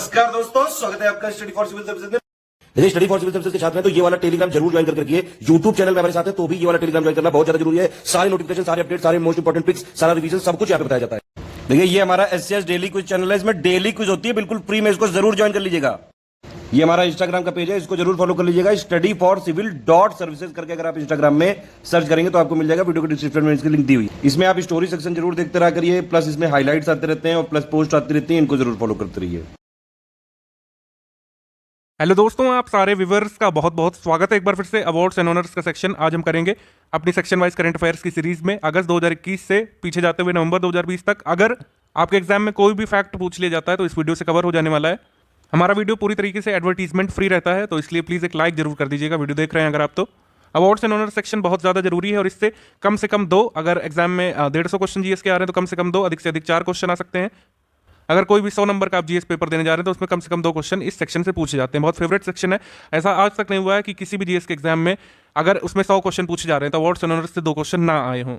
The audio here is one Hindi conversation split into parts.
नमस्कार दोस्तों, स्वागत है आपका स्टडी फॉर सिविल सर्विसेज में। यदि स्टडी फॉर सिविल सर्विसेज के छात्र हैं तो ये वाला टेलीग्राम जरूर ज्वाइन करके रखिए। यूट्यूब चैनल में हमारे साथ है तो भी ये वाला टेलीग्राम ज्वाइन करना बहुत ज्यादा जरूरी है। सारे नोटिफिकेशन, सारे अपडेट, सारे मोस्ट इंपोर्टेंट पिक्स, सारा रिवीजन सब कुछ यहाँ पे बताया जाता है। देखिए ये हमारा एससीएस डेली क्विज चैनल है, इसमें डेली क्विज होती है, बिल्कुल फ्री में, इसको जरूर ज्वाइन कर लीजिएगा। ये हमारा इंस्टाग्राम का पेज है, इसको जरूर फॉलो कर लीजिएगा। Study for civil dot services करके अगर आप इंस्टाग्राम में सर्च करेंगे तो आपको मिल जाएगा। वीडियो के डिस्क्रिप्शन में इसकी लिंक दी हुई है। इसमें आप स्टोरी सेक्शन जरूर देखते रहा करिए, प्लस इसमें हाईलाइट्स आते रहते हैं और प्लस पोस्ट आती रहती है, इनको जरूर फॉलो करते रहिए। हेलो दोस्तों, आप सारे व्यूवर्स का बहुत बहुत स्वागत है एक बार फिर से अवार्ड्स एंड ऑनर्स का सेक्शन। आज हम करेंगे अपनी सेक्शन वाइज करंट अफेयर्स की सीरीज में अगस्त 2021 से पीछे जाते हुए नवंबर 2020 तक। अगर आपके एग्जाम में कोई भी फैक्ट पूछ लिया जाता है तो इस वीडियो से कवर हो जाने वाला है। हमारा वीडियो पूरी तरीके से एडवर्टीजमेंट फ्री रहता है, तो इसलिए प्लीज़ एक लाइक जरूर कर दीजिएगा वीडियो देख रहे हैं अगर आप। तो अवार्ड्स एंड ऑनर्स सेक्शन बहुत ज़्यादा जरूरी है और इससे कम से कम दो, अगर एग्जाम में 150 क्वेश्चन जीएस के आ रहे हैं तो कम से कम 2, अधिक से अधिक 4 क्वेश्चन आ सकते हैं। अगर कोई भी 100 नंबर का आप जीएस पेपर देने जा रहे हैं तो उसमें कम से कम 2 क्वेश्चन इस सेक्शन से पूछे जाते हैं। बहुत फेवरेट सेक्शन है। ऐसा आज तक नहीं हुआ है कि किसी भी जीएस के एग्जाम में अगर उसमें 100 क्वेश्चन पूछे जा रहे हैं तो अवार्ड्स एंड ऑनर्स से 2 क्वेश्चन ना आए हों।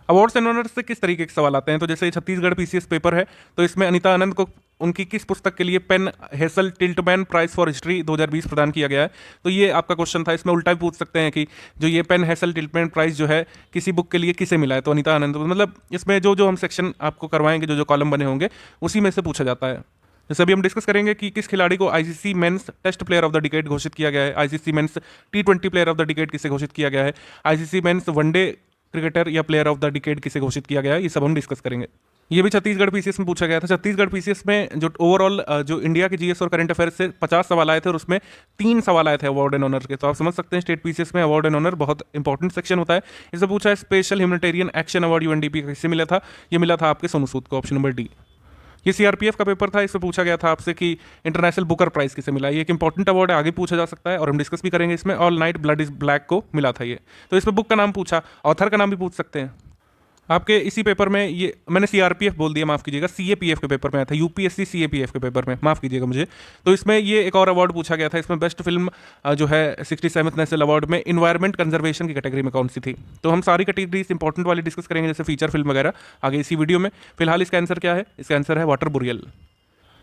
अवार्ड्स एंड ऑनर्स से किस तरीके के सवाल आते हैं, तो जैसे छत्तीसगढ़ पीसीएस पेपर है तो इसमें अनीता आनंद को उनकी किस पुस्तक के लिए Pen Hessell Tiltman prize for history 2020 प्रदान किया गया है, तो ये आपका क्वेश्चन था। इसमें उल्टा भी पूछ सकते हैं कि जो ये पेन हेसल टिल्टमैन प्राइज जो है किसी बुक के लिए किसे मिला है, तो अनीता आनंद। मतलब इसमें जो हम सेक्शन आपको करवाएंगे, जो कॉलम बने होंगे उसी में से पूछा जाता है। जैसे अभी हम डिस्कस करेंगे कि किस खिलाड़ी को ICC men's test player of the decade घोषित किया गया है, आईसीसी मेंस टी20 प्लेयर ऑफ द डिकेड किसे घोषित किया गया है, आईसीसी मेंस वनडे क्रिकेटर या प्लेयर ऑफ द डिकेड किसे घोषित किया गया है, ये सब हम डिस्कस करेंगे। ये भी छत्तीसगढ़ पीसीएस में पूछा गया था। छत्तीसगढ़ पीसीएस में जो ओवरऑल जो इंडिया के जीएस और करंट अफेयर्स से 50 सवाल आए थे और उसमें 3 सवाल आए थे अवार्ड एंड ऑनर के। तो आप समझ सकते हैं स्टेट पीसीएस में अवार्ड एंड ऑनर बहुत इंपॉर्टेंट सेक्शन होता है। इससे पूछा है special humanitarian action award UNDP किससे मिला था, ये मिला था आपके सोनू सूद को, ऑप्शन नंबर डी। ये सीआरपीएफ का पेपर था, इसमें पूछा गया था आपसे कि इंटरनेशनल बुकर प्राइज किसे मिला। ये एक इंपॉर्टेंट अवार्ड है, आगे पूछा जा सकता है और हम डिस्कस भी करेंगे इसमें। All night blood is black को मिला था ये। तो इसमें बुक का नाम पूछा, ऑथर का नाम भी पूछ सकते हैं आपके इसी पेपर में। ये मैंने सीआरपीएफ बोल दिया, माफ़ कीजिएगा, सीएपीएफ के पेपर में आया था, यूपीएससी सीएपीएफ के पेपर में, माफ़ कीजिएगा मुझे। तो इसमें ये एक और अवार्ड पूछा गया था। इसमें बेस्ट फिल्म जो है 67th नेशनल अवार्ड में इन्वायरमेंट कंजर्वेशन की कैटेगरी में कौन सी थी। तो हम सारी कैटेगरीज इंपॉर्टेंट वाली डिस्कस करेंगे, जैसे फीचर फिल्म वगैरह, आगे इसी वीडियो में। फिलहाल इसका आंसर क्या है, इसका आंसर है वाटर बुरियल।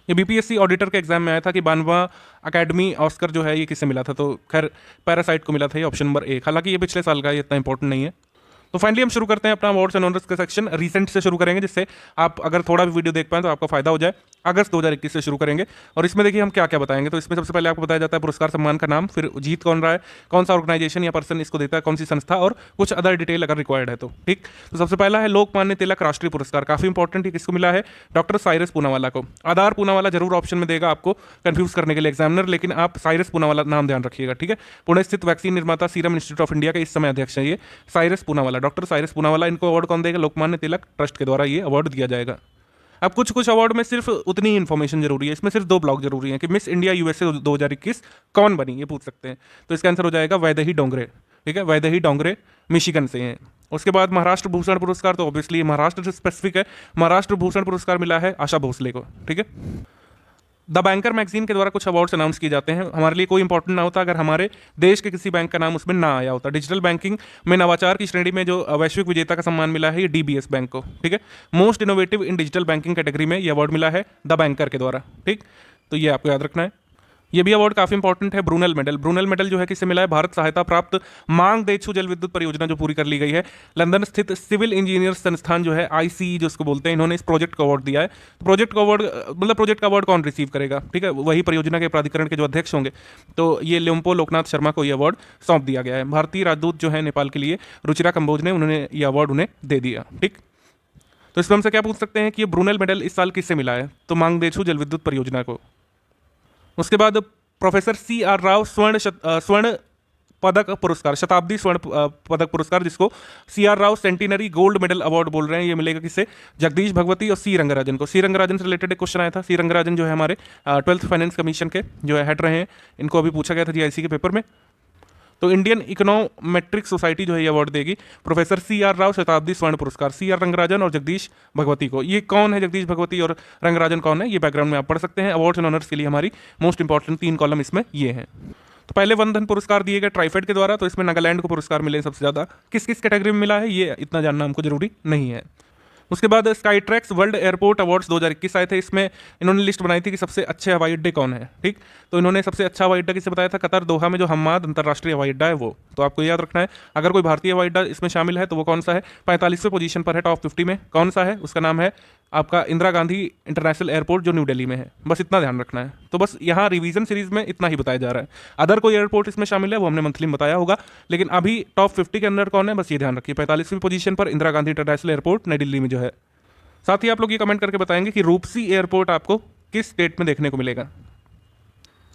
ये बीपीएससी ऑडिटर के एग्जाम में आया था कि 92वां अकेडमी ऑस्कर जो है ये किससे मिला था, तो खैर पैरासाइट को मिला था, ये ऑप्शन नंबर 1। हालांकि ये पिछले साल का, ये इतना इंपॉर्टेंट नहीं है। तो फाइनली हम शुरू करते हैं अपना अवार्ड्स एंड ऑनर्स का सेक्शन। रीसेंट से शुरू करेंगे, जिससे आप अगर थोड़ा भी वीडियो देख पाएं तो आपका फायदा हो जाए। अगस्त 2021 से शुरू करेंगे और इसमें देखिए हम क्या क्या बताएंगे। तो इसमें सबसे पहले आपको बताया जाता है पुरस्कार सम्मान का नाम, फिर जीत कौन रहा है, कौन सा ऑर्गेनाइजेशन या पर्सन इसको देता है, कौन सी संस्था, और कुछ अदर डिटेल अगर रिक्वायर्ड है तो ठीक। तो सबसे पहला है लोकमान्य तिलक राष्ट्रीय पुरस्कार, काफी इंपॉर्टेंट है। किसको मिला है, डॉक्टर साइरस पूनावाला को। आधार पूनावाला जरूर ऑप्शन में देगा आपको कंफ्यूज करने के लिए एग्जामिनर, लेकिन आप साइरस पूनावाला नाम ध्यान रखिएगा, ठीक है। पुणे स्थित वैक्सीन निर्माता सीरम इंस्टीट्यूट ऑफ इंडिया के इस समय अध्यक्ष है ये साइरस पूनावाला, डॉक्टर साइरस पूनावाला। इनको अवार्ड कौन देगा, लोकमान्य तिलक ट्रस्ट के द्वारा ये अवार्ड दिया जाएगा। अब कुछ अवार्ड में सिर्फ उतनी ही इन्फॉर्मेशन जरूरी है, इसमें सिर्फ 2 ब्लॉक जरूरी हैं कि मिस इंडिया यूएसए 2021 कौन बनी, ये पूछ सकते हैं। तो इसका आंसर हो जाएगा वैदेही डोंगरे, ठीक है। वैदेही डोंगरे मिशिगन से हैं। उसके बाद महाराष्ट्र भूषण पुरस्कार, तो ऑब्वियसली महाराष्ट्र से स्पेसिफिक है। महाराष्ट्र भूषण पुरस्कार मिला है आशा भोसले को, ठीक है। द बैंकर मैगजीन के द्वारा कुछ अवार्ड्स अनाउंस किए जाते हैं। हमारे लिए कोई इंपॉर्टेंट ना होता अगर हमारे देश के किसी बैंक का नाम उसमें ना आया होता। डिजिटल बैंकिंग में नवाचार की श्रेणी में जो वैश्विक विजेता का सम्मान मिला है ये डीबीएस बैंक को, ठीक है। मोस्ट इनोवेटिव इन डिजिटल बैंकिंग कैटेगरी में ये अवार्ड मिला है द बैंकर के द्वारा, ठीक। तो ये आपको याद रखना है। ये भी अवार्ड काफी इंपॉर्टेंट है, ब्रूनेल मेडल। ब्रूनेल मेडल जो है किससे मिला है, भारत सहायता प्राप्त मांग देछू जल विद्युत परियोजना जो पूरी कर ली गई है। लंदन स्थित सिविल इंजीनियर्स संस्थान जो है आईसीई जो इसको बोलते हैं, इन्होंने इस प्रोजेक्ट को अवार्ड दिया है। तो प्रोजेक्ट का अवार्ड मतलब प्रोजेक्ट का अवार्ड कौन रिसीव करेगा, ठीक है, वही परियोजना के प्राधिकरण के जो अध्यक्ष होंगे। तो ये लिम्पो लोकनाथ शर्मा को ये अवार्ड सौंप दिया गया है। भारतीय राजदूत जो है नेपाल के लिए रुचिरा कंबोज ने, उन्होंने ये अवार्ड उन्हें दे दिया, ठीक। तो इसमें हमसे क्या पूछ सकते हैं कि ये ब्रूनेल मेडल इस साल किससे मिला है, तो मांग देछू जल विद्युत परियोजना को। उसके बाद प्रोफेसर CR राव स्वर्ण पदक पुरस्कार, शताब्दी स्वर्ण पदक पुरस्कार, जिसको CR Rao centenary gold medal award बोल रहे हैं, ये मिलेगा किससे, जगदीश भगवती और सी रंगराजन को। सी रंगराजन से रिलेटेड एक क्वेश्चन आया था। सी रंगराजन जो है हमारे 12th फाइनेंस कमीशन के जो है हेड रहे हैं, इनको अभी पूछा गया था जीआईसी के पेपर में। तो इंडियन इकोनोमेट्रिक सोसाइटी जो है ये अवार्ड देगी प्रोफेसर CR राव शताब्दी स्वर्ण पुरस्कार, CR रंगराजन और जगदीश भगवती को। ये कौन है जगदीश भगवती और रंगराजन कौन है, ये बैकग्राउंड में आप पढ़ सकते हैं। अवार्ड्स एंड ऑनर्स के लिए हमारी मोस्ट इंपॉर्टेंट 3 कॉलम इसमें ये हैं। तो पहले वन धन पुरस्कार दिए गए ट्राइफेड के द्वारा, तो इसमें नागालैंड को पुरस्कार मिले सबसे ज़्यादा। किस किस कैटेगरी में मिला है ये इतना जानना हमको जरूरी नहीं है। उसके बाद sky tracks world airport awards 2021 आए थे। इसमें इन्होंने लिस्ट बनाई थी कि सबसे अच्छे हवाई अड्डे कौन है, ठीक। तो इन्होंने सबसे अच्छा हवाई अड्डा किसे बताया था, कतर दोहा में जो हम्माद अंतरराष्ट्रीय हवाई अड्डा है वो। तो आपको याद रखना है, अगर कोई भारतीय हवाई अड्डा इसमें शामिल है तो वो कौन सा है, 45वें पोजीशन पर है टॉप 50 में। कौन सा है, उसका नाम है आपका इंदिरा गांधी इंटरनेशनल एयरपोर्ट जो न्यू दिल्ली में है। बस इतना ध्यान रखना है। तो बस यहाँ रिवीजन सीरीज में इतना ही बताया जा रहा है। अदर कोई एयरपोर्ट इसमें शामिल है वो हमने मंथली में बताया होगा, लेकिन अभी टॉप 50 के अंदर कौन है बस ये ध्यान रखिए, 45वीं पोजीशन पर इंदिरा गांधी इंटरनेशनल एयरपोर्ट नई दिल्ली में जो है। साथ ही आप लोग ये कमेंट करके बताएंगे कि रूपसी एयरपोर्ट आपको किस स्टेट में देखने को मिलेगा।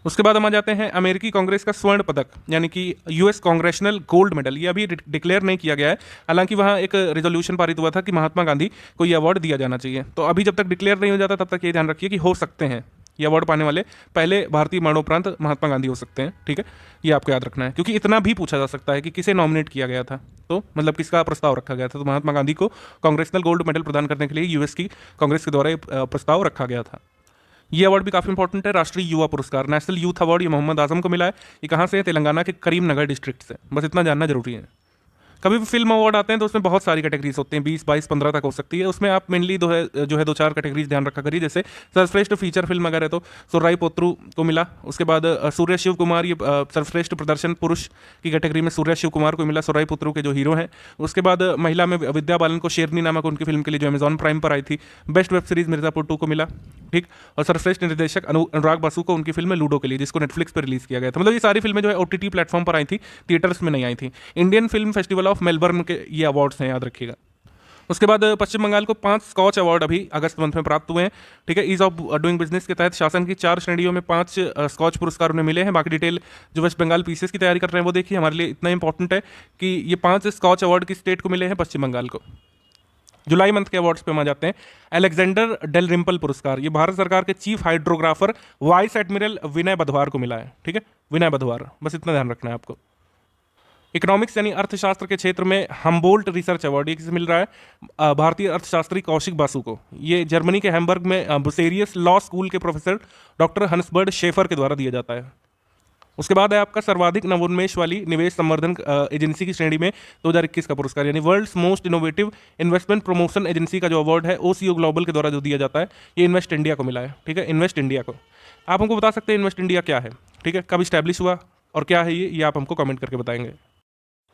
उसके बाद हम आ जाते हैं अमेरिकी कांग्रेस का स्वर्ण पदक, यानी कि यूएस कांग्रेशनल गोल्ड मेडल। ये अभी डिक्लेयर नहीं किया गया है, हालांकि वहाँ एक रेजोल्यूशन पारित हुआ था कि महात्मा गांधी को ये अवार्ड दिया जाना चाहिए। तो अभी जब तक डिक्लेयर नहीं हो जाता तब तक ये ध्यान रखिए कि हो सकते हैं ये अवार्ड पाने वाले पहले भारतीय मरणोपरांत महात्मा गांधी हो सकते हैं, ठीक है। ये आपको याद रखना है, क्योंकि इतना भी पूछा जा सकता है कि किसे नॉमिनेट किया गया था, तो मतलब किसका प्रस्ताव रखा गया था। तो महात्मा गांधी को कांग्रेशनल गोल्ड मेडल प्रदान करने के लिए यूएस की कांग्रेस के द्वारा ये प्रस्ताव रखा गया था। ये अवार्ड भी काफ़ी इंपॉर्टेंट है, राष्ट्रीय युवा पुरस्कार नेशनल यूथ अवार्ड। ये मोहम्मद आजम को मिला है। ये कहाँ से है, तेलंगाना के करीमनगर डिस्ट्रिक्ट से। बस इतना जानना जरूरी है। कभी भी फिल्म अवार्ड आते हैं तो उसमें बहुत सारी कैटेगरीज होते हैं, 20, 22, 15 तक हो सकती है। उसमें आप मेनली जो है 2-4 कैटेगरीज ध्यान रखा करिए। जैसे सर्वश्रेष्ठ फीचर फिल्म अगर है तो सुर्राई पोत्रू को मिला। उसके बाद सूर्य शिव कुमार, ये सर्वश्रेष्ठ प्रदर्शन पुरुष की कैटेगरी में सूर्य शिव कुमार को मिला, सुर्राई पोत्रू के जो हीरो हैं। उसके बाद महिला में विद्या बालन को शेरनी नामक उनकी फिल्म के लिए जो अमेजॉन प्राइम पर आई थी। बेस्ट वेब सीरीज मिर्जापुर 2 को मिला, ठीक। और सर्वश्रेष्ठ निर्देशक अनुराग बासु को उनकी फिल्म लूडो के लिए, जिसको नेटफ्लिक्स पर रिलीज किया गया था। मतलब ये सारी फिल्में जो है OTT प्लेटफॉर्म पर आई थी, थिएटर्स में नहीं आई थी। Indian film festival of Melbourne के ये अवार्ड्स हैं, याद रखिएगा। उसके बाद पश्चिम बंगाल को 5 स्कॉच अवार्ड अभी अगस्त मंथ में प्राप्त हुए हैं, ठीक है। ईज ऑफ डूइंग बिजनेस के तहत शासन की 4 श्रेणियों में 5 स्कॉच पुरस्कार उन्हें मिले हैं। बाकी डिटेल जो वेस्ट बंगाल पीसीएस की तैयारी कर रहे हैं वो देखिए। हमारे लिए इतना इंपॉर्टेंट है कि ये 5 स्कॉच अवार्ड किस स्टेट को मिले हैं, पश्चिम बंगाल को। जुलाई मंथ के अवार्ड्स पे हम आ जाते हैं। अलेक्जेंडर डेल रिम्पल पुरस्कार, ये भारत सरकार के चीफ हाइड्रोग्राफर वाइस एडमिरल विनय बधवार को मिला है, ठीक है। विनय बधवार, बस इतना ध्यान रखना है आपको। इकोनॉमिक्स यानी अर्थशास्त्र के क्षेत्र में हम्बोल्ट रिसर्च अवार्ड ये किसे मिल रहा है, भारतीय अर्थशास्त्री कौशिक बासु को। ये जर्मनी के हैम्बर्ग में बुसेरियस लॉ स्कूल के प्रोफेसर डॉक्टर हंसबर्ड शेफर के द्वारा दिया जाता है। उसके बाद है आपका सर्वाधिक नवोन्मेष वाली निवेश संवर्धन एजेंसी की श्रेणी में 2021 का पुरस्कार, यानी world's most innovative investment promotion agency का जो अवार्ड है OCO ग्लोबल के द्वारा जो दिया जाता है, ये इन्वेस्ट इंडिया को मिला है, ठीक है। इन्वेस्ट इंडिया को। आप हमको बता सकते हैं इन्वेस्ट इंडिया क्या है, ठीक है, कब स्टैब्लिश हुआ और क्या है ये आप हमको कमेंट करके बताएंगे।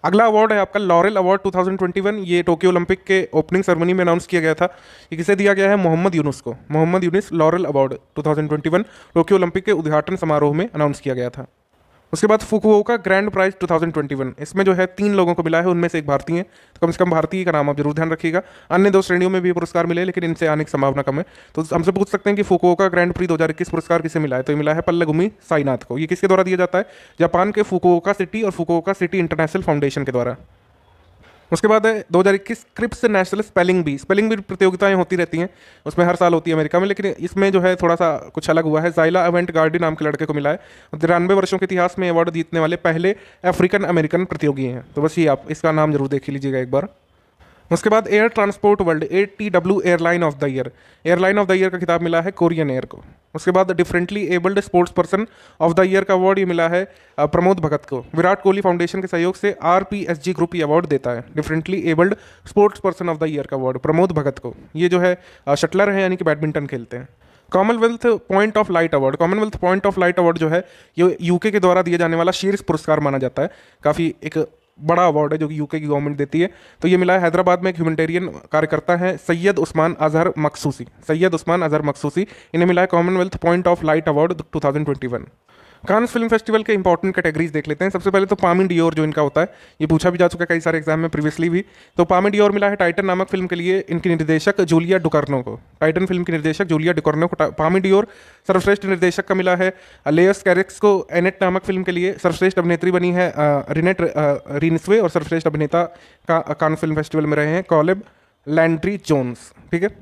अगला अवार्ड है आपका लॉरेल अवार्ड 2021। ये टोक्यो ओलंपिक के ओपनिंग सेरेमनी में अनाउंस किया गया था। ये किसे दिया गया है, मोहम्मद यूनुस को। Mohammad Yunus laurel award 2021 Tokyo Olympic के उद्घाटन समारोह में अनाउंस किया गया था। उसके बाद फुकुओका ग्रैंड प्राइज 2021, इसमें जो है 3 लोगों को मिला है, उनमें से एक भारतीय है। तो कम से कम भारतीय का नाम आप जरूर ध्यान रखिएगा। अन्य 2 श्रेणियों में भी पुरस्कार मिले, लेकिन इनसे आने की संभावना कम है। तो हमसे पूछ सकते हैं कि फुकुओका ग्रैंड प्री 2021 पुरस्कार किसे मिला है, तो ये मिला है पल्लगुमी साईनाथ को। ये किसके द्वारा दिया जाता है, जापान के फुकुओका सिटी और फुकुओका सिटी इंटरनेशनल फाउंडेशन के द्वारा। उसके बाद है 2021 क्रिप्स नेशनल स्पेलिंग बी प्रतियोगिताएं होती रहती हैं, उसमें हर साल होती है अमेरिका में, लेकिन इसमें जो है थोड़ा सा कुछ अलग हुआ है। जाइला अवेंट गार्डी नाम के लड़के को मिला है। 93 वर्षों के इतिहास में अवार्ड जीतने वाले पहले अफ्रीकन अमेरिकन प्रतियोगी हैं। तो बस ये आप इसका नाम जरूर देख लीजिएगा एक बार। उसके बाद air transport world ATW airline of the year का खिताब मिला है कोरियन एयर को। उसके बाद differently abled sports person of the year का अवार्ड ये मिला है प्रमोद भगत को। विराट कोहली फाउंडेशन के सहयोग से RPSG ग्रुप ये अवार्ड देता है, differently abled sports person of the year का अवार्ड प्रमोद भगत को। ये जो है शटलर है, यानी कि बैडमिंटन खेलते हैं। Commonwealth point of light award जो है ये यूके के द्वारा दिए जाने वाला शीर्ष पुरस्कार माना जाता है। काफ़ी एक बड़ा अवार्ड है जो कि यूके की गवर्नमेंट देती है। तो ये मिला है हैदराबाद में एक ह्यूमैनिटेरियन कार्यकर्ता है सैयद उस्मान अजहर मकसूसी। इन्हें मिला है Commonwealth point of light award 2021। Cannes film festival के इंपॉर्टेंट कैटेगरीज देख लेते हैं। सबसे पहले तो पामी डियोर जो इनका होता है, ये पूछा भी जा चुका है कई सारे एग्जाम में प्रीवियसली भी। तो पामी डियोर मिला है टाइटन नामक फिल्म के लिए इनकी निर्देशक जूलिया डुकर्नो को। टाइटन फिल्म की निर्देशक जूलिया डुकर्नो को पामी डियोर। सर्वश्रेष्ठ निर्देशक का मिला है लेयस कैरिक्स को एनेट नामक फिल्म के लिए। सर्वश्रेष्ठ अभिनेत्री बनी है रिनेट रिनस्वे, और सर्वश्रेष्ठ अभिनेता का कान फिल्म फेस्टिवल में रहे हैं कॉलेब लैंड्री जोन्स, ठीक है।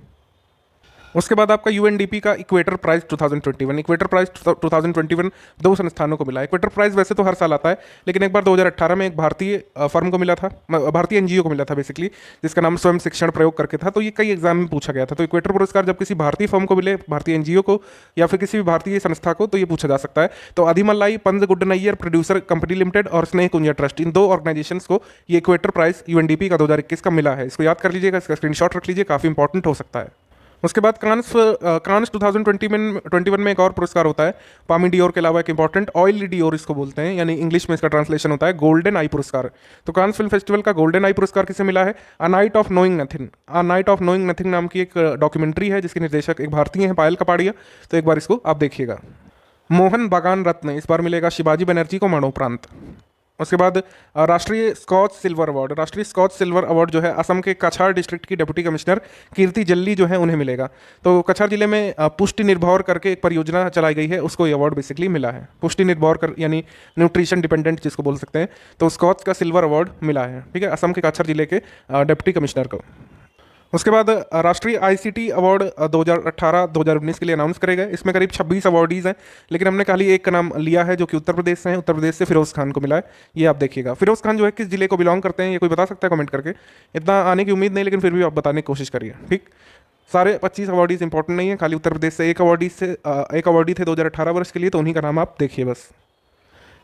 उसके बाद आपका यूएनडीपी का इक्वेटर प्राइज 2021, इक्वेटर प्राइज 2021 दो संस्थानों को मिला है। इक्वेटर प्राइज वैसे तो हर साल आता है, लेकिन एक बार 2018 में एक भारतीय फर्म को मिला था, भारतीय एनजीओ को मिला था बेसिकली, जिसका नाम स्वयं शिक्षण प्रयोग करके था। तो ये कई एग्जाम में पूछा गया था। तो इक्वेटर पुरस्कार जब किसी भारतीय फर्म को मिले, भारतीय एनजीओ को या फिर किसी भी भारतीय संस्था को, तो ये पूछा जा सकता है। तो अधिमल्लाई पंजगुड्डनय्यर प्रोड्यूसर कंपनी लिमिटेड और स्नेह कुंजा ट्रस्ट, इन दो ऑर्गेनाइजेशंस को ये इक्वेटर प्राइज यूएनडीपी का 2021 का मिला है। इसको याद कर लीजिएगा, इसका स्क्रीनशॉट रख लीजिए, काफी इंपॉर्टेंट हो सकता है। उसके बाद कांस 2021 में एक और पुरस्कार होता है, पामी डियोर के अलावा एक इंपॉर्टेंट ऑयल डियोर इसको बोलते हैं, यानी इंग्लिश में इसका ट्रांसलेशन होता है गोल्डन आई पुरस्कार। तो कांस फिल्म फेस्टिवल का गोल्डन आई पुरस्कार किसे मिला है? A night of knowing nothing, a night of knowing nothing नाम की एक डॉक्यूमेंट्री है, जिसके निर्देशक एक भारतीय हैं, पायल कपाड़िया। तो एक बार इसको आप देखिएगा। मोहन बागान रत्न इस बार मिलेगा शिवाजी बनर्जी को मरणोपरांत। उसके बाद राष्ट्रीय स्कॉच सिल्वर अवार्ड, राष्ट्रीय स्कॉच सिल्वर अवार्ड जो है असम के कछार डिस्ट्रिक्ट की डिप्टी कमिश्नर कीर्ति जल्ली जो है उन्हें मिलेगा। तो कछार जिले में पुष्टि निर्भर करके एक परियोजना चलाई गई है, उसको ये अवार्ड बेसिकली मिला है। पुष्टि निर्भर कर यानी न्यूट्रिशन डिपेंडेंट जिसको बोल सकते हैं। तो स्कॉच का सिल्वर अवार्ड मिला है, ठीक है, असम के कछार जिले के डिप्टी कमिश्नर को। उसके बाद राष्ट्रीय आईसीटी अवार्ड 2018-2019 के लिए अनाउंस करे गए। इसमें करीब 26 अवार्डीज़ हैं, लेकिन हमने खाली एक का नाम लिया है जो कि उत्तर प्रदेश से है। उत्तर प्रदेश से फिरोज़ खान को मिला है, ये आप देखिएगा। फिरोज़ खान जो है किस जिले को बिलोंग करते हैं ये कोई बता सकता है कमेंट करके? इतना आने की उम्मीद नहीं, लेकिन फिर भी आप बताने की कोशिश करिए, ठीक। सारे 25 अवार्डीज़ इंपॉर्टेंट नहीं है, खाली उत्तर प्रदेश से एक अवार्डी थे 2018 वर्ष के लिए, तो उन्हीं का नाम आप देखिए बस।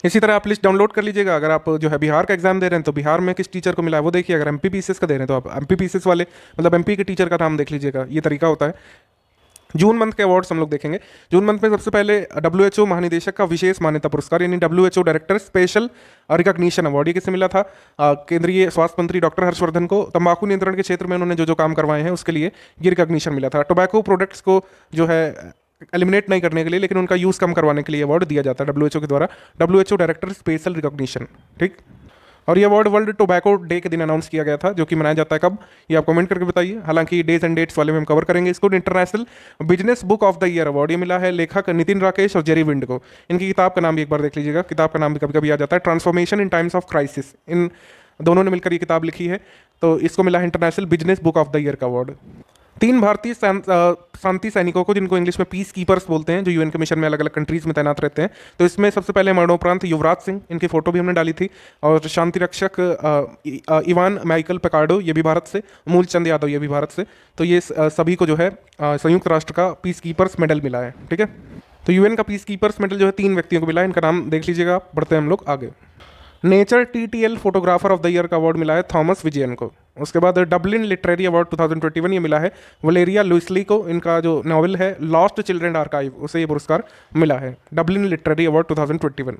इसी तरह आप लिस्ट डाउनलोड कर लीजिएगा। अगर आप जो है बिहार का एग्जाम दे रहे हैं तो बिहार में किस टीचर को मिला है वो देखिए। अगर एमपी पीसीएस का दे रहे हैं तो आप एमपी पीसीएस वाले मतलब एमपी के टीचर का नाम देख लीजिएगा। ये तरीका होता है। जून मंथ के अवार्ड्स हम लोग देखेंगे। जून मंथ में सबसे पहले WHO महानिदेशक का विशेष मान्यता पुरस्कार यानी WHO director special recognition award, ये किसे मिला था? केंद्रीय स्वास्थ्य मंत्री डॉक्टर हर्षवर्धन को। तंबाकू नियंत्रण के क्षेत्र में उन्होंने जो जो काम करवाए हैं उसके लिए ये रिकॉग्निशन मिला था। टोबैको प्रोडक्ट्स को जो है एलिमिनेट नहीं करने के लिए, लेकिन उनका यूज़ कम करवाने के लिए अवार्ड दिया जाता है WHO के द्वारा। WHO डायरेक्टर स्पेशल रिकॉग्निशन, ठीक। और ये अवार्ड वर्ल्ड टोबैको डे के दिन अनाउंस किया गया था, जो कि मनाया जाता है कब, ये आप कमेंट करके बताइए। हालांकि डेज एंड डेट्स वाले में हम कवर करेंगे इसको। International business book of the year award ये मिला है लेखक नितिन राकेश और जेरी विंड को। इनकी किताब का नाम भी एक बार देख लीजिएगा। किताब का नाम भी कभी कभी आ जाता है, transformation in times of crisis. इन दोनों ने मिलकर ये किताब लिखी है, तो इसको मिला है international business book of the year का अवार्ड। 3 भारतीय शांति सैनिकों को, जिनको इंग्लिश में पीस कीपर्स बोलते हैं, जो यूएन के मिशन में अलग अलग कंट्रीज में तैनात रहते हैं, तो इसमें सबसे पहले मरणोपरांत युवराज सिंह, इनकी फोटो भी हमने डाली थी। और शांति रक्षक इवान माइकल पेकार्डो, ये भी भारत से। मूल चंद यादव, ये भी भारत से। तो ये सभी को जो है संयुक्त राष्ट्र का पीस कीपर्स मेडल मिला है, ठीक है। तो यूएन का पीस कीपर्स मेडल जो है 3 व्यक्तियों को मिला है, इनका नाम देख लीजिएगा आप। बढ़ते हैं हम लोग आगे। Nature TTL photographer of the year का अवार्ड मिला है थॉमस विजयन को। उसके बाद डबलिन लिटरेरी अवार्ड 2021 ये मिला है वलेरिया लुइसली को। इनका जो नॉवल है लॉस्ट चिल्ड्रन आर्काइव, उसे ये पुरस्कार मिला है। Dublin literary award 2021।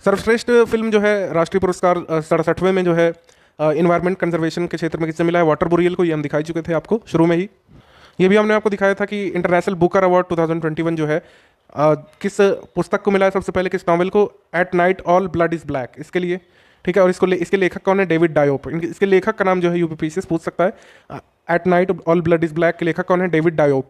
सर्वश्रेष्ठ फिल्म जो है राष्ट्रीय पुरस्कार 67वें में जो है इन्वायरमेंट कंजर्वेशन के क्षेत्र में किससे मिला है? वाटर बुरियल को। ये हम दिखाई चुके थे आपको शुरू में ही। ये भी हमने आपको दिखाया था कि इंटरनेशनल बुकर अवार्ड 2021 जो है किस पुस्तक को मिला है? सबसे पहले किस नॉवल को? At night all blood is black, इसके लिए, ठीक है। और इसके लेखक कौन है? David Diop. इसके लेखक का नाम जो है यूपीपीसीएस पूछ सकता है। At night all blood is black के लेखक कौन है? David Diop.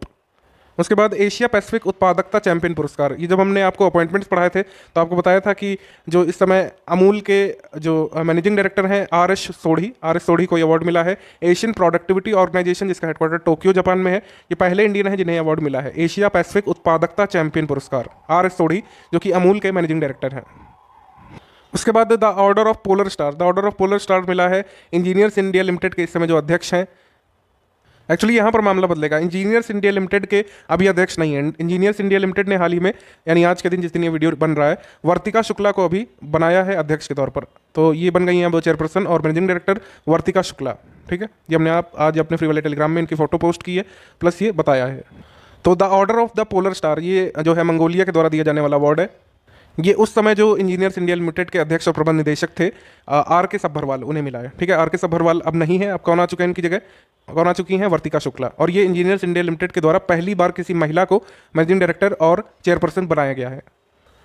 उसके बाद एशिया पैसिफिक उत्पादकता चैंपियन पुरस्कार, ये जब हमने आपको अपॉइंटमेंट्स पढ़ाए थे तो आपको बताया था कि जो इस समय अमूल के जो मैनेजिंग डायरेक्टर हैं आर एस सोढ़ी को ये अवार्ड मिला है। एशियन प्रोडक्टिविटी ऑर्गेनाइजेशन, जिसका हेडक्वार्टर टोक्यो जापान में है, ये पहले इंडियन है जिन्हें अवार्ड मिला है एशिया पैसिफिक उत्पादकता चैंपियन पुरस्कार। RS सोढ़ी जो कि अमूल के मैनेजिंग डायरेक्टर हैं। उसके बाद the order of polar star, the order of polar star मिला है इंजीनियर्स इंडिया लिमिटेड के इस समय जो अध्यक्ष हैं। एक्चुअली यहाँ पर मामला बदलेगा, इंजीनियर्स इंडिया लिमिटेड के अभी अध्यक्ष नहीं है। इंजीनियर्स इंडिया लिमिटेड ने हाल ही में, यानी आज के दिन जिस दिन ये वीडियो बन रहा है, वर्तिका शुक्ला को अभी बनाया है अध्यक्ष के तौर पर। तो ये बन गई हैं वो चेयरपर्सन और मैनेजिंग डायरेक्टर वर्तिका शुक्ला, ठीक है। ये हमने आज अपने फ्री वाले टेलीग्राम में इनकी फोटो पोस्ट की है, प्लस ये बताया है। तो the order of the polar star ये जो है मंगोलिया के द्वारा दिया जाने वाला अवार्ड है। ये उस समय जो इंजीनियर्स इंडिया लिमिटेड के अध्यक्ष और प्रबंध निदेशक थे RK सब्भरवाल, उन्हें मिला है, ठीक है। RK सब्भरवाल अब नहीं है, अब कौन आ चुका है इनकी जगह? कौन आ चुकी हैं? वर्तिका शुक्ला। और ये इंजीनियर्स इंडिया लिमिटेड के द्वारा पहली बार किसी महिला को मैनेजिंग डायरेक्टर और चेयरपर्सन बनाया गया है।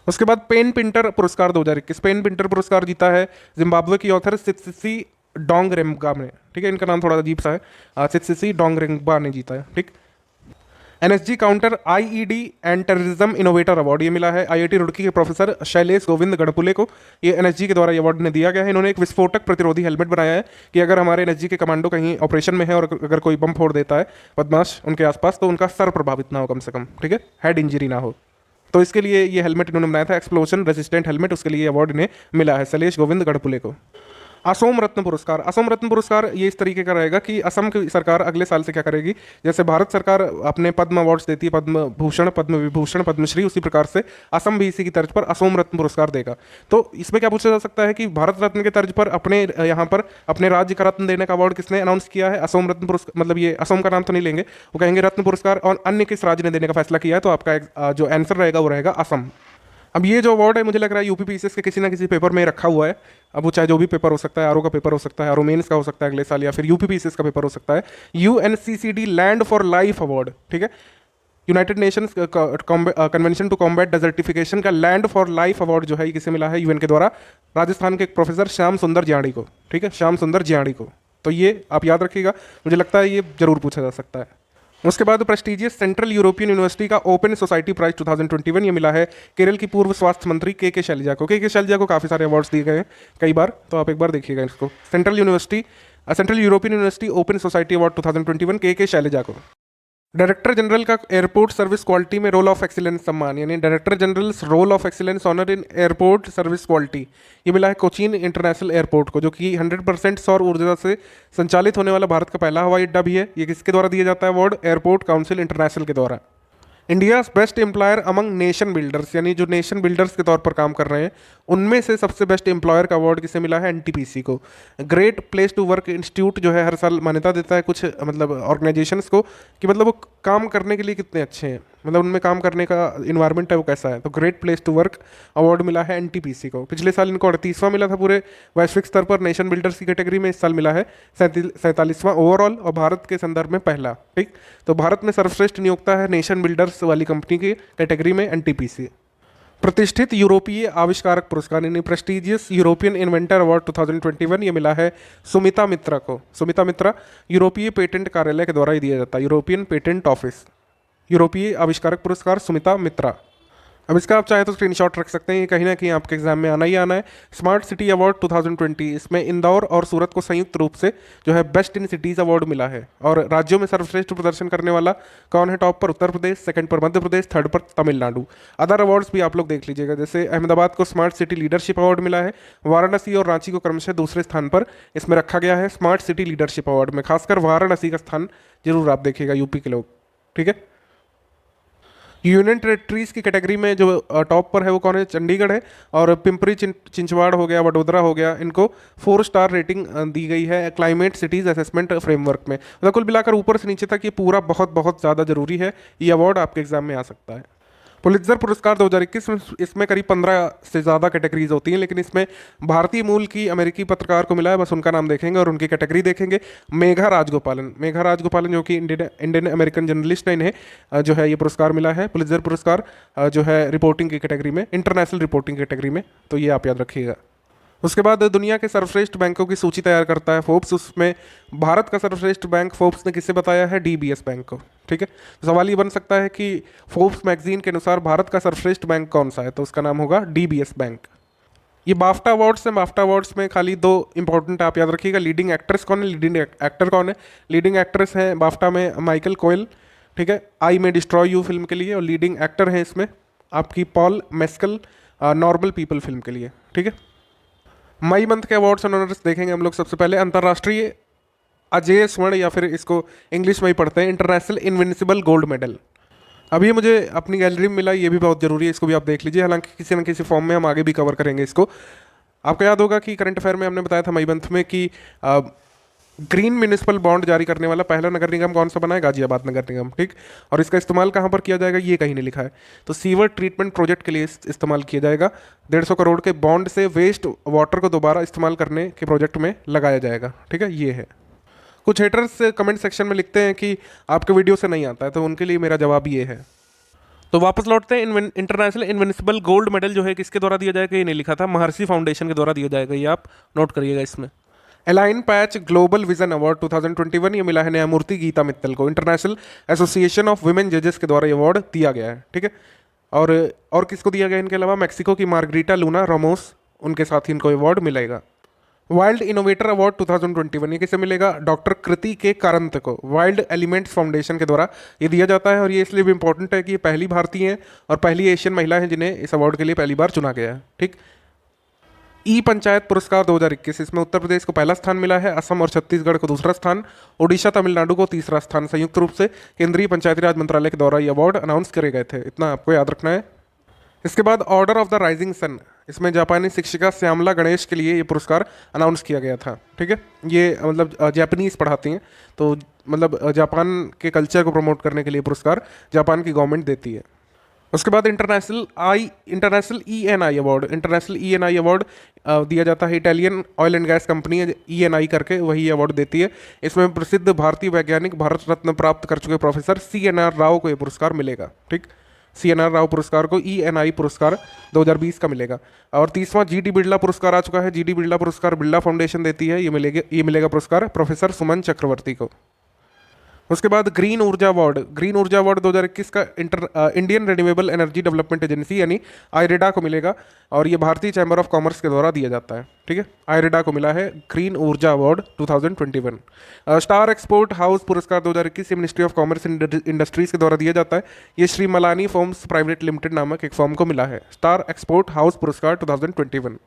उसके बाद पेन पिंटर पुरस्कार 2021, पेन पिंटर पुरस्कार जीता है जिम्बाब्वे की ऑथर सित्सिसी डोंगरेम्बा ने, ठीक है। इनका नाम थोड़ा अजीब सा है, सित्सिसी डोंगरेम्बा ने जीता है, ठीक। NSG counter IED and terrorism innovator award ये मिला है आईआईटी रुड़की के प्रोफेसर शैलेश गोविंद गढ़पुले को। ये एनएसजी के द्वारा ये अवार्ड ने दिया गया है। इन्होंने एक विस्फोटक प्रतिरोधी हेलमेट बनाया है कि अगर हमारे एनएसजी के कमांडो कहीं ऑपरेशन में है और अगर कोई बम फोड़ देता है बदमाश उनके आसपास, तो उनका सर प्रभावित ना हो, कम से कम, ठीक है, हेड इंजरी ना हो। तो इसके लिए ये हेलमेट इन्होंने बनाया था, एक्सप्लोजन रेजिस्टेंट हेलमेट, उसके लिए अवार्ड इन्हें मिला है शैलेश गोविंद गढ़पुले को। असम रत्न पुरस्कार, असम रत्न पुरस्कार ये इस तरीके का रहेगा कि असम की सरकार अगले साल से क्या करेगी, जैसे भारत सरकार अपने पद्म अवार्ड्स देती है, पद्म भूषण, पद्म विभूषण, पद्मश्री, उसी प्रकार से असम भी इसी की तर्ज पर असम रत्न पुरस्कार देगा। तो इसमें क्या पूछा जा सकता है कि भारत रत्न के तर्ज पर अपने यहाँ पर अपने राज्य का रत्न देने का अवार्ड किसने अनाउंस किया है? असम रत्न पुरस्कार, मतलब ये असम का नाम तो नहीं लेंगे, वो कहेंगे रत्न पुरस्कार, और अन्य किस राज्य ने देने का फैसला किया है, तो आपका जो आंसर रहेगा वो रहेगा असम। अब ये जो अवार्ड है मुझे लग रहा है यूपीपीसीएस के किसी ना किसी पेपर में रखा हुआ है। अब वो चाहे जो भी पेपर हो सकता है, आरओ का पेपर हो सकता है, आरओ मेंस का हो सकता है अगले साल, या फिर यूपीपीसीएस का पेपर हो सकता है। UNCCD land for life award, ठीक है, United Nations convention to combat desertification का लैंड फॉर लाइफ अवार्ड जो है ये किसे मिला है? यूएन के द्वारा राजस्थान के एक प्रोफेसर श्याम सुंदर जियाड़ी को, ठीक है, श्याम सुंदर जियाड़ी को। तो ये आप याद रखिएगा, मुझे लगता है ये जरूर पूछा जा सकता है। उसके बाद प्रेस्टिजियस सेंट्रल यूरोपियन यूनिवर्सिटी का ओपन सोसाइटी प्राइज 2021 ये मिला है केरल की पूर्व स्वास्थ्य मंत्री के शैलजा को। के शैलजा को काफ़ी सारे अवार्ड्स दिए गए हैं कई बार, तो आप एक बार देखिएगा इसको। Central European University open society award 2021 के शैलजा को। डायरेक्टर जनरल का एयरपोर्ट सर्विस क्वालिटी में रोल ऑफ एक्सीलेंस सम्मान, यानी director general role of excellence honour in airport service quality ये मिला है कोचीन इंटरनेशनल एयरपोर्ट को, जो कि 100% सौर ऊर्जा से संचालित होने वाला भारत का पहला हवाई अड्डा भी है। ये किसके द्वारा दिया जाता है अवार्ड? एयरपोर्ट काउंसिल इंटरनेशनल के द्वारा। India best employer among nation builders, यानी जो नेशन बिल्डर्स के तौर पर काम कर रहे हैं उनमें से सबसे बेस्ट एम्प्लॉयर का अवार्ड किसे मिला है? एनटीपीसी को। Great place to work institute जो है हर साल मान्यता देता है कुछ मतलब ऑर्गेनाइजेशंस को कि मतलब वो काम करने के लिए कितने अच्छे हैं, मतलब उनमें काम करने का इन्वायरमेंट है वो कैसा है। तो great place to work award मिला है एनटीपीसी को। पिछले साल इनको 38वां मिला था पूरे वैश्विक स्तर पर नेशन बिल्डर्स की कैटेगरी में, इस साल मिला है 47वां ओवरऑल और भारत के संदर्भ में पहला, ठीक। तो भारत में सर्वश्रेष्ठ नियोक्ता है नेशन बिल्डर्स वाली कंपनी की कैटेगरी में एनटीपीसी। प्रतिष्ठित यूरोपीय आविष्कारक पुरस्कार यानी प्रेस्टिजियस यूरोपियन इन्वेंटर अवार्ड 2021 ये मिला है सुमिता मित्रा को। सुमिता मित्रा यूरोपीय पेटेंट कार्यालय के द्वारा ही दिया जाता है, यूरोपियन पेटेंट ऑफिस। यूरोपीय आविष्कारक पुरस्कार सुमिता मित्रा। अब इसका आप चाहे तो स्क्रीनशॉट रख सकते हैं, ये कहीं ना कहीं आपके एग्जाम में आना ही आना है। स्मार्ट सिटी अवार्ड 2020 इसमें इंदौर और सूरत को संयुक्त रूप से जो है बेस्ट इन सिटीज़ अवार्ड मिला है। और राज्यों में सर्वश्रेष्ठ प्रदर्शन करने वाला कौन है टॉप पर? उत्तर प्रदेश, सेकंड पर मध्य प्रदेश, थर्ड पर तमिलनाडु। अदर अवार्ड्स भी आप लोग देख लीजिएगा, जैसे अहमदाबाद को स्मार्ट सिटी लीडरशिप अवार्ड मिला है, वाराणसी और रांची को क्रमशः दूसरे स्थान पर इसमें रखा गया है स्मार्ट सिटी लीडरशिप अवार्ड में। खासकर वाराणसी का स्थान जरूर आप देखिएगा यूपी के लोग, ठीक है। यूनियन टेरेटरीज की कैटेगरी में जो टॉप पर है वो कौन है? चंडीगढ़ है। और पिंपरी चिंचवाड़ हो गया, वडोदरा हो गया, इनको 4 स्टार रेटिंग दी गई है क्लाइमेट सिटीज असेसमेंट फ्रेमवर्क में। मतलब कुल मिलाकर ऊपर से नीचे तक ये पूरा बहुत बहुत ज़्यादा जरूरी है, ये अवार्ड आपके एग्जाम में आ सकता है। पुलित्जर पुरस्कार 2021 इसमें करीब 15 से ज़्यादा कैटेगरीज होती हैं, लेकिन इसमें भारतीय मूल की अमेरिकी पत्रकार को मिला है, बस उनका नाम देखेंगे और उनकी कैटेगरी देखेंगे। मेघा राजगोपालन जो कि इंडियन अमेरिकन जर्नलिस्ट है, इन्हें जो है ये पुरस्कार मिला है पुलित्जर पुरस्कार जो है रिपोर्टिंग की कैटेगरी में, इंटरनेशनल रिपोर्टिंग कैटेगरी में। तो ये आप याद रखिएगा। उसके बाद दुनिया के सर्वश्रेष्ठ बैंकों की सूची तैयार करता है फोर्ब्स, उसमें भारत का सर्वश्रेष्ठ बैंक फोर्ब्स ने किसे बताया है? डीबीएस बैंक को, ठीक है। तो सवाल ये बन सकता है कि फोर्ब्स मैगजीन के अनुसार भारत का सर्वश्रेष्ठ बैंक कौन सा है, तो उसका नाम होगा डीबीएस बैंक। ये बाफ्टा अवार्ड्स हैं, बाफ्टा अवार्ड्स में खाली 2 इंपॉर्टेंट आप याद रखिएगा। लीडिंग एक्ट्रेस कौन है, लीडिंग एक्टर कौन है? लीडिंग एक्ट्रेस है बाफ्टा में माइकल कोयल, ठीक है, आई में डिस्ट्रॉय यू फिल्म के लिए, और लीडिंग एक्टर है इसमें आपकी Paul Mescal normal people film के लिए, ठीक है। मई मंथ के अवार्ड्स एंड ऑनर्स देखेंगे हम लोग। सबसे पहले अंतर्राष्ट्रीय अजेय स्वर्ण, या फिर इसको इंग्लिश में ही पढ़ते हैं इंटरनेशनल इनविंसिबल गोल्ड मेडल। अभी मुझे अपनी गैलरी में मिला, ये भी बहुत जरूरी है, इसको भी आप देख लीजिए। हालांकि किसी न किसी फॉर्म में हम आगे भी कवर करेंगे इसको। आपको याद होगा कि करंट अफेयर में हमने बताया था मई मंथ में कि ग्रीन म्यूनिसिपल बॉन्ड जारी करने वाला पहला नगर निगम कौन सा बना है? गाजियाबाद नगर निगम, ठीक। और इसका इस्तेमाल कहाँ पर किया जाएगा? ये कहीं नहीं लिखा है। तो सीवर ट्रीटमेंट प्रोजेक्ट के लिए इस्तेमाल किया जाएगा। 150 करोड़ के बॉन्ड से वेस्ट वाटर को दोबारा इस्तेमाल करने के प्रोजेक्ट में लगाया जाएगा, ठीक है। ये है। कुछ हेटर्स कमेंट सेक्शन में लिखते हैं कि आपके वीडियो से नहीं आता है, तो उनके लिए मेरा जवाब ये है। तो वापस लौटते हैं। इंटरनेशनल इनविंसिबल गोल्ड मेडल जो है किसके द्वारा दिया जाएगा? ये नहीं लिखा था, महर्षि फाउंडेशन के द्वारा दिया जाएगा, ये आप नोट करिएगा इसमें। Align patch global vision award 2021 ये मिला है न्यायमूर्ति गीता मित्तल को। इंटरनेशनल एसोसिएशन ऑफ वुमेन जजेस के द्वारा ये अवार्ड दिया गया है, ठीक है। और किसको दिया गया इनके अलावा? मैक्सिको की मार्गरीटा लूना रामोस, उनके साथ ही इनको अवार्ड मिलेगा। वाइल्ड इनोवेटर अवार्ड 2021 ये किसे मिलेगा? डॉक्टर कृति के कारंत को वाइल्ड एलिमेंट्स फाउंडेशन के द्वारा ये दिया जाता है। और ये इसलिए भी इंपॉर्टेंट है कि ये पहली भारतीय हैं और पहली एशियन महिला हैं जिन्हें इस अवार्ड के लिए पहली बार चुना गया है, ठीक। ई पंचायत पुरस्कार 2021 इसमें उत्तर प्रदेश को पहला स्थान मिला है, असम और छत्तीसगढ़ को दूसरा स्थान, ओडिशा तमिलनाडु को तीसरा स्थान। संयुक्त रूप से केंद्रीय पंचायती राज मंत्रालय के द्वारा ये अवार्ड अनाउंस करे गए थे, इतना आपको याद रखना है। इसके बाद order of the rising sun, इसमें जापानी शिक्षिका श्यामला गणेश के लिए ये पुरस्कार अनाउंस किया गया था, ठीक है। ये मतलब जापानीज पढ़ाती हैं, तो मतलब जापान के कल्चर को प्रमोट करने के लिए पुरस्कार जापान की गवर्नमेंट देती है। उसके बाद इंटरनेशनल ENI अवार्ड दिया जाता है। Italian oil and gas company ENI करके वही अवार्ड देती है। इसमें प्रसिद्ध भारतीय वैज्ञानिक भारत रत्न प्राप्त कर चुके प्रोफेसर CNR राव को ये पुरस्कार मिलेगा, ठीक। CNR राव पुरस्कार को ENI पुरस्कार 2020 का मिलेगा। और तीसवां GD बिरला पुरस्कार आ चुका है। GD बिरला पुरस्कार बिरला फाउंडेशन देती है, ये मिलेगा पुरस्कार प्रोफेसर सुमन चक्रवर्ती को। उसके बाद ग्रीन ऊर्जा अवार्ड 2021 का Indian renewable energy development agency यानी आयरेडा को मिलेगा और ये भारतीय चैम्बर ऑफ कॉमर्स के द्वारा दिया जाता है, ठीक है। आयरेडा को मिला है ग्रीन ऊर्जा अवार्ड 2021। स्टार एक्सपोर्ट हाउस पुरस्कार 2021 मिनिस्ट्री ऑफ कॉमर्स इंडस्ट्रीज के द्वारा दिया जाता है। ये Shri Malani forms private limited नामक एक फॉर्म को मिला है। स्टार एक्सपोर्ट हाउस पुरस्कार 2021।